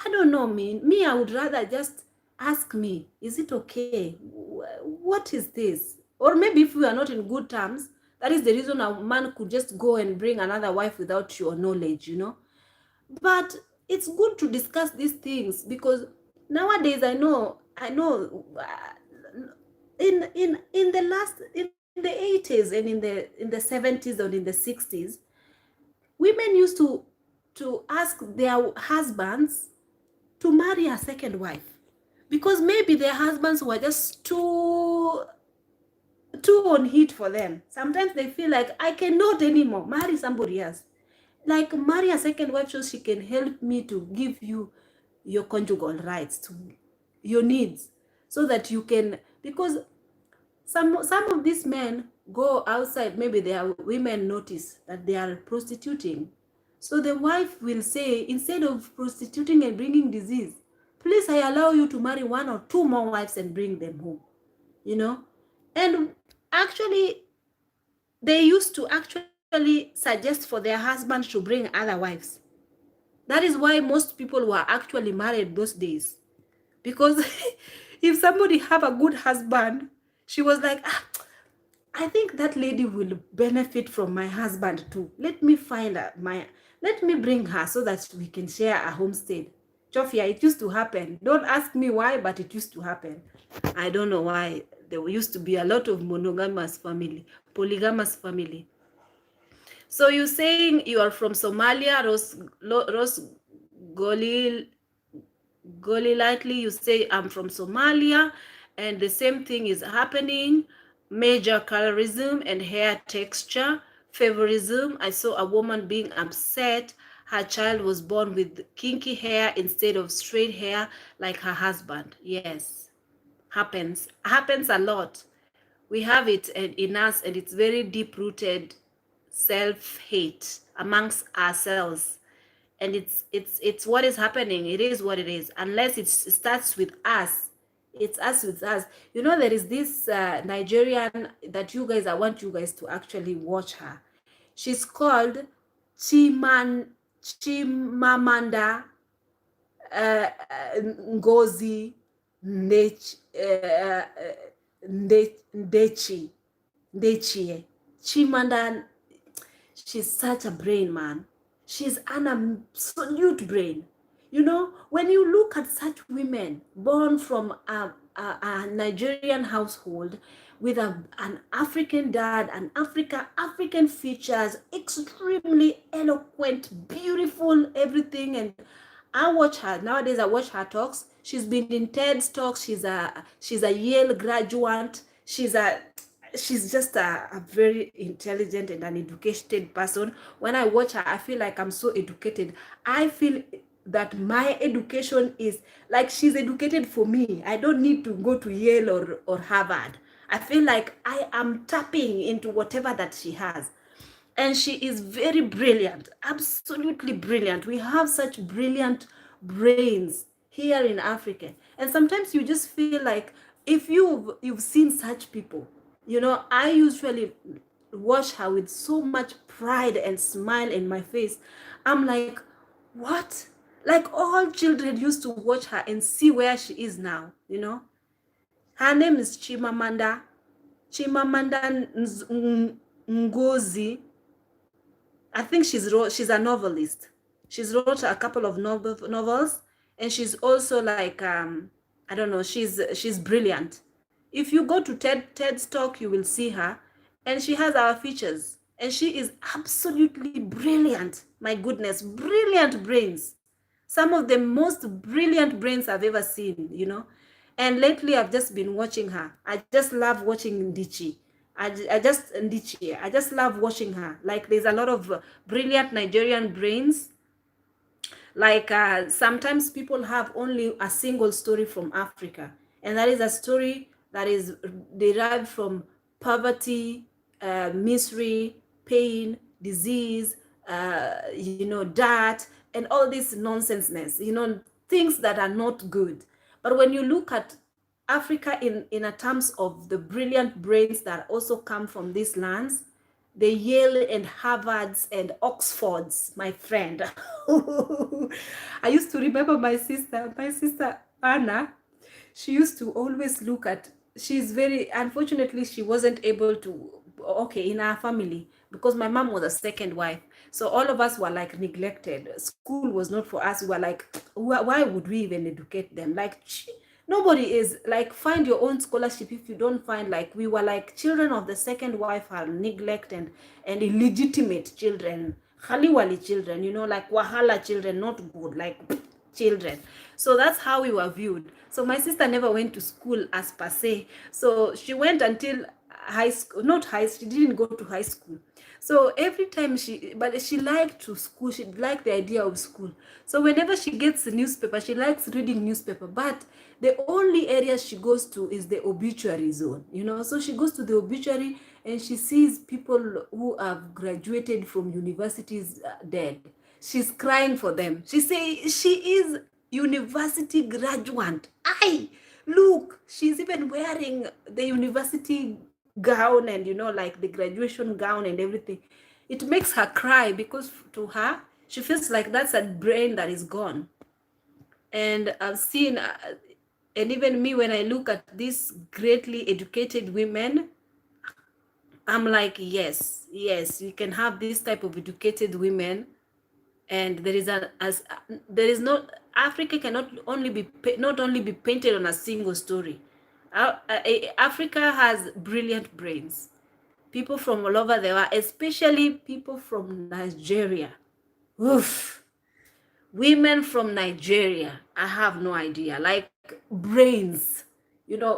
I don't know, me, I would rather just ask me, is it okay? What is this? Or maybe if we are not in good terms, that is the reason a man could just go and bring another wife without your knowledge, you know. But it's good to discuss these things, because nowadays I know in the 80s and in the 70s or in the 60s, women used to ask their husbands to marry a second wife, because maybe their husbands were just too on heat for them. Sometimes they feel like, I cannot anymore, marry somebody else. Like, marry a second wife so she can help me to give you your conjugal rights, to your needs, so that you can, because some of these men go outside, maybe their women notice that they are prostituting. So the wife will say, instead of prostituting and bringing disease, please, I allow you to marry one or two more wives and bring them home, you know. And actually, they used to actually suggest for their husband to bring other wives. That is why most people were actually married those days. Because if somebody have a good husband, she was like, I think that lady will benefit from my husband too. Let me find Let me bring her so that we can share a homestead. Chofia, it used to happen. Don't ask me why, but it used to happen. I don't know why. There used to be a lot of monogamous family, polygamous family. So you're saying you are from Somalia, Ros Goli lightly, you say I'm from Somalia, and the same thing is happening. Major colorism and hair texture, favorism. I saw a woman being upset. Her child was born with kinky hair instead of straight hair like her husband. Yes, happens a lot. We have it in us, and it's very deep-rooted self-hate amongst ourselves. And it's what is happening. It is what it is. Unless it starts with us, it's us with us. You know, there is this Nigerian that you guys, I want you guys to actually watch her. She's called Chimamanda Ngozi Ndechie. Chimamanda. She's such a brain, man. She's an absolute brain. You know, when you look at such women born from a Nigerian household with an African dad, an African features, extremely eloquent, beautiful, everything. And I watch her nowadays. I watch her talks. She's been in TED's talks. She's a Yale graduate. She's just a very intelligent and an educated person. When I watch her, I feel like I'm so educated. I feel that my education is like she's educated for me. I don't need to go to Yale or Harvard. I feel like I am tapping into whatever that she has. And she is very brilliant, absolutely brilliant. We have such brilliant brains here in Africa. And sometimes you just feel like if you've seen such people, you know, I usually watch her with so much pride and smile in my face. I'm like, what? Like all children used to watch her and see where she is now, you know. Her name is Chimamanda Ngozi. I think she's a novelist. She's wrote a couple of novels, and she's also like I don't know. She's brilliant. If you go to TED's talk, you will see her, and she has our features, and she is absolutely brilliant. My goodness, brilliant brains. Some of the most brilliant brains I've ever seen, you know. And lately, I've just been watching her. I just love watching Ndichi. I just love watching her. Like there's a lot of brilliant Nigerian brains. Like sometimes people have only a single story from Africa, and that is a story that is derived from poverty, misery, pain, disease, you know, dirt, and all this nonsenseness, you know, things that are not good. But when you look at Africa in a terms of the brilliant brains that also come from these lands, the Yale and Harvards and Oxfords, my friend. I used to remember my sister Anna. She used to always look at, she's very, unfortunately, she wasn't able to, okay, in our family, because my mom was a second wife. So all of us were like neglected. School was not for us. We were like, why would we even educate them? Like, nobody is like, find your own scholarship. If you don't find, like, we were like children of the second wife are neglected and illegitimate children, khaliwali children, you know, like wahala children, not good, like children. So that's how we were viewed. So my sister never went to school as per se. So she went until high school, not high, she didn't go to high school. So every time but she liked to school, she liked the idea of school. So whenever she gets the newspaper, she likes reading newspaper. But the only area she goes to is the obituary zone, you know. So she goes to the obituary and she sees people who have graduated from universities dead. She's crying for them. She says she is university graduate. Look, she's even wearing the university gown and, you know, like the graduation gown and everything. It makes her cry because to her, she feels like that's a brain that is gone. And I've seen, and even me, when I look at these greatly educated women, I'm like, yes, you can have this type of educated women And there is no, Africa cannot only be painted on a single story. Africa has brilliant brains, people from all over the world, especially people from Nigeria. Oof. Women from Nigeria, I have no idea, like brains,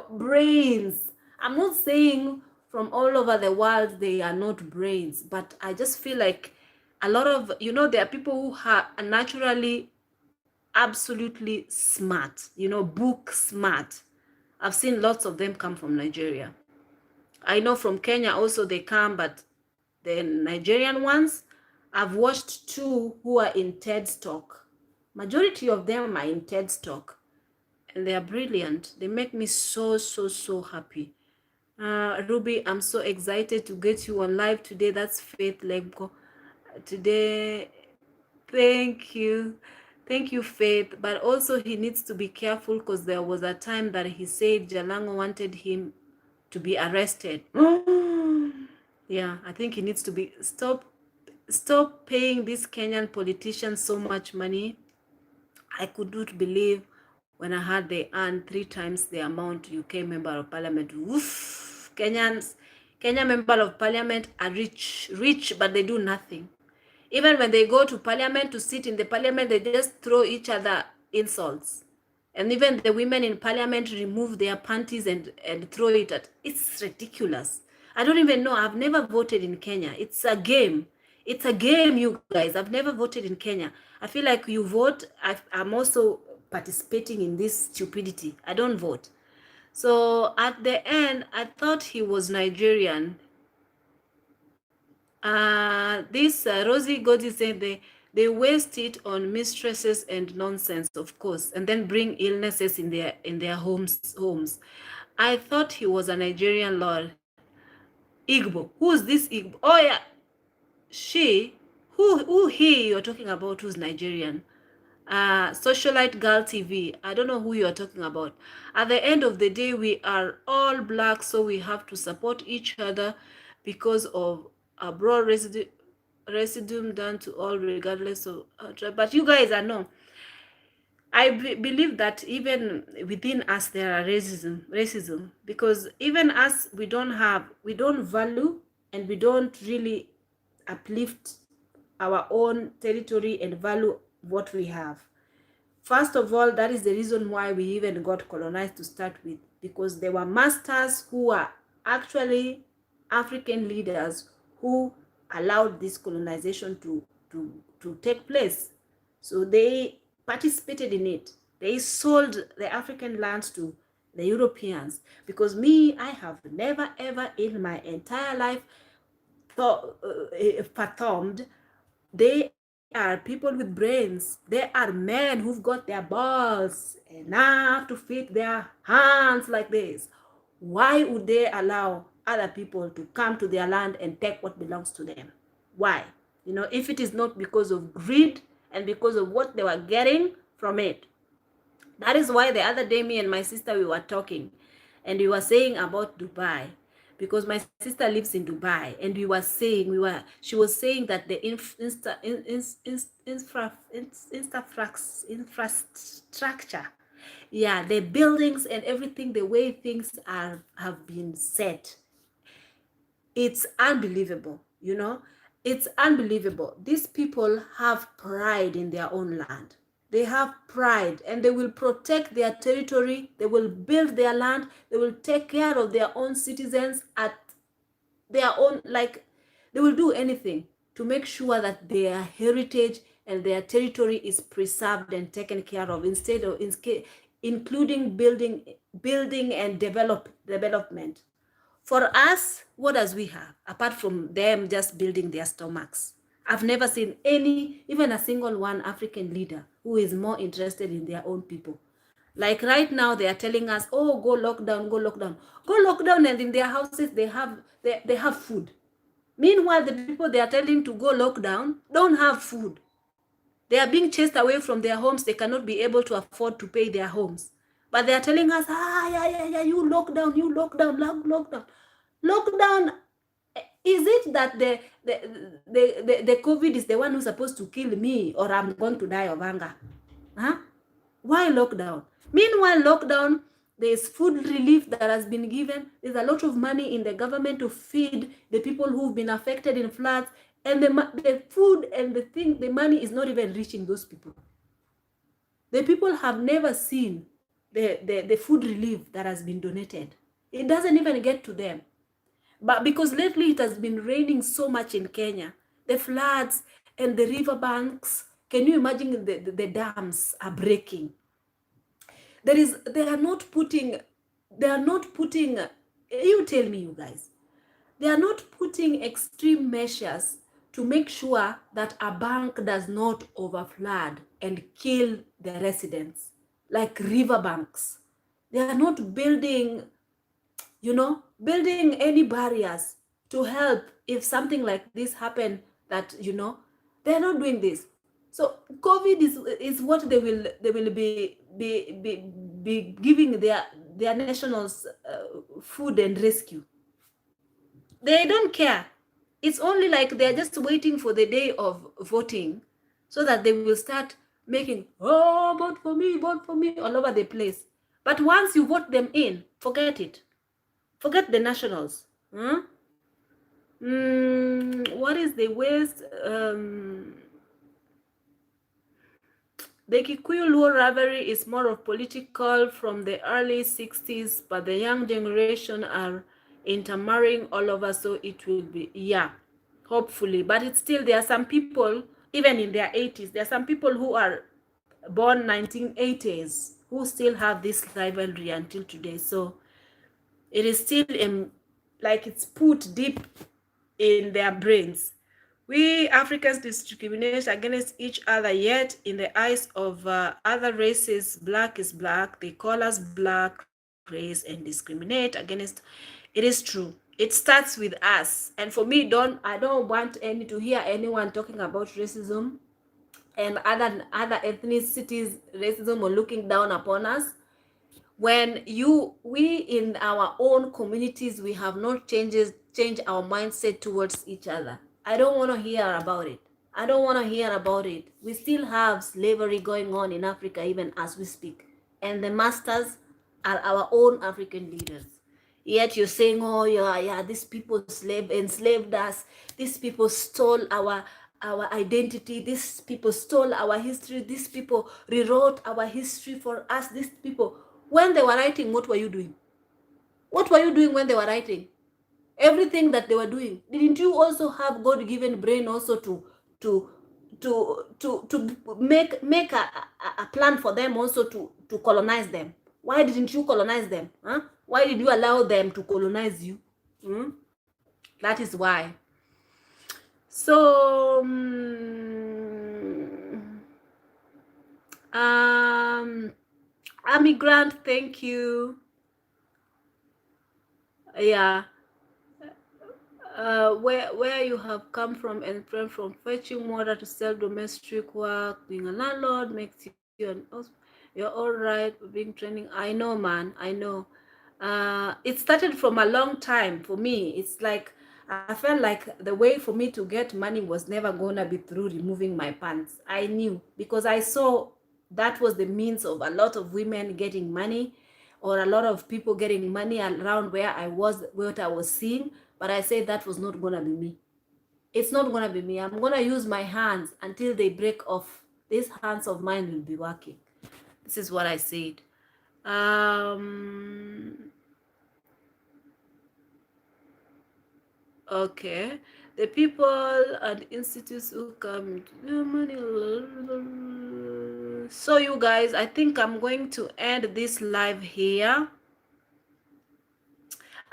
brains. I'm not saying from all over the world they are not brains, but I just feel like a lot of, there are people who are naturally absolutely smart, book smart. I've seen lots of them come from Nigeria. I know from Kenya also they come, but the Nigerian ones, I've watched two who are in TED Talk. Majority of them are in TED Talk, and they are brilliant. They make me so, so, so happy. Ruby, I'm so excited to get you on live today. That's Faith Lebko. Today, thank you. Thank you, Faith. But also he needs to be careful because there was a time that he said Jalango wanted him to be arrested. Yeah, I think he needs to be stop paying these Kenyan politicians so much money. I could not believe when I heard they earn 3 times the amount UK member of parliament. Oof, Kenya member of parliament are rich, but they do nothing. Even when they go to parliament to sit in the parliament, they just throw each other insults. And even the women in parliament remove their panties and throw it at. It's ridiculous. I don't even know. I've never voted in Kenya. It's a game. It's a game, you guys. I've never voted in Kenya. I feel like you vote. I'm also participating in this stupidity. I don't vote. So at the end, I thought he was Nigerian. This Rosie Godi said they waste it on mistresses and nonsense, of course, and then bring illnesses in their homes. I thought he was a Nigerian lord. Igbo. Who's this Igbo? Oh yeah, she. Who he you're talking about? Who's Nigerian? Socialite Girl TV. I don't know who you're talking about. At the end of the day, we are all black, so we have to support each other because of a broad residue done to all regardless of tribe. But you guys are no. I believe that even within us there are racism, because even us, we don't value and we don't really uplift our own territory and value what we have. First of all, that is the reason why we even got colonized to start with, because there were masters who are actually African leaders who allowed this colonization to take place. So they participated in it. They sold the African lands to the Europeans. Because me, I have never ever in my entire life fathomed they are people with brains. They are men who've got their balls enough to fit their hands like this. Why would they allow other people to come to their land and take what belongs to them? Why? If it is not because of greed and because of what they were getting from it. That is why the other day, me and my sister, we were talking and we were saying about Dubai, because my sister lives in Dubai, and she was saying that the infrastructure, yeah, the buildings and everything, the way things have been set, it's unbelievable. It's unbelievable. These people have pride in their own land. They have pride, and they will protect their territory. They will build their land. They will take care of their own citizens at their own, like, they will do anything to make sure that their heritage and their territory is preserved and taken care of, instead of including building and development. For us, what does we have apart from them just building their stomachs? I've never seen even a single one African leader who is more interested in their own people. Like right now, they are telling us, oh, go lockdown, go lockdown. Go lockdown, and in their houses, they have food. Meanwhile, the people they are telling to go lockdown don't have food. They are being chased away from their homes. They cannot be able to afford to pay their homes. But they are telling us, yeah, you lockdown, lockdown. Lockdown. Is it that the COVID is the one who's supposed to kill me, or I'm going to die of hunger? Huh? Why lockdown? Meanwhile, lockdown, there's food relief that has been given. There's a lot of money in the government to feed the people who've been affected in floods. And the food and the money is not even reaching those people. The people have never seen the food relief that has been donated. It doesn't even get to them. But because lately it has been raining so much in Kenya, the floods and the river banks, can you imagine the dams are breaking? They are not putting, you tell me, you guys, they are not putting extreme measures to make sure that a bank does not overflood and kill the residents, like river banks. They are not building, building any barriers to help if something like this happen, that, they're not doing this. So COVID is what they will be giving their nationals food and rescue. They don't care. It's only like they're just waiting for the day of voting so that they will start making, oh, vote for me, all over the place. But once you vote them in, forget it. Forget the nationals. What is the West? The Kikuyu Luo rivalry is more of political from the early 60s, but the young generation are intermarrying all over, so it will be, yeah, hopefully. But it's still, there are some people, even in their 80s, there are some people who are born 1980s who still have this rivalry until today. So it is still like it's put deep in their brains. We Africans discriminate against each other, yet in the eyes of other races, black is black. They call us black race and discriminate against. It is true. It starts with us. And for me, I don't want to hear anyone talking about racism and other ethnicities, racism, or looking down upon us. When we in our own communities, we have not changed our mindset towards each other. I don't want to hear about it. I don't want to hear about it. We still have slavery going on in Africa even as we speak. And the masters are our own African leaders. Yet you're saying, oh yeah, these people enslaved us. These people stole our identity. These people stole our history. These people rewrote our history for us. These people, when they were writing, what were you doing? What were you doing when they were writing? Everything that they were doing, didn't you also have God-given brain also to make a plan for them also to colonize them? Why didn't you colonize them? Why did you allow them to colonize you? That is why. So Amigo Grant, thank you. Yeah. Where you have come from and from fetching water to sell domestic work, being a landlord makes you you're all right being training. I know, man, I know. It started from a long time for me. It's like I felt like the way for me to get money was never gonna be through removing my pants. I knew, because I saw that was the means of a lot of women getting money, or a lot of people getting money around where I was, what I was seeing. But I said that was not gonna be me. It's not gonna be me. I'm gonna use my hands until they break off. These hands of mine will be working. This is what I said. Okay. The people and institutes who come to money. So you guys, I think I'm going to end this live here.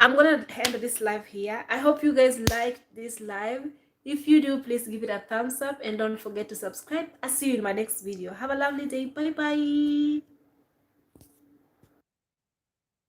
I'm gonna end this live here. I hope you guys liked this live. If you do, please give it a thumbs up and don't forget to subscribe. I'll see you in my next video. Have a lovely day. Bye bye.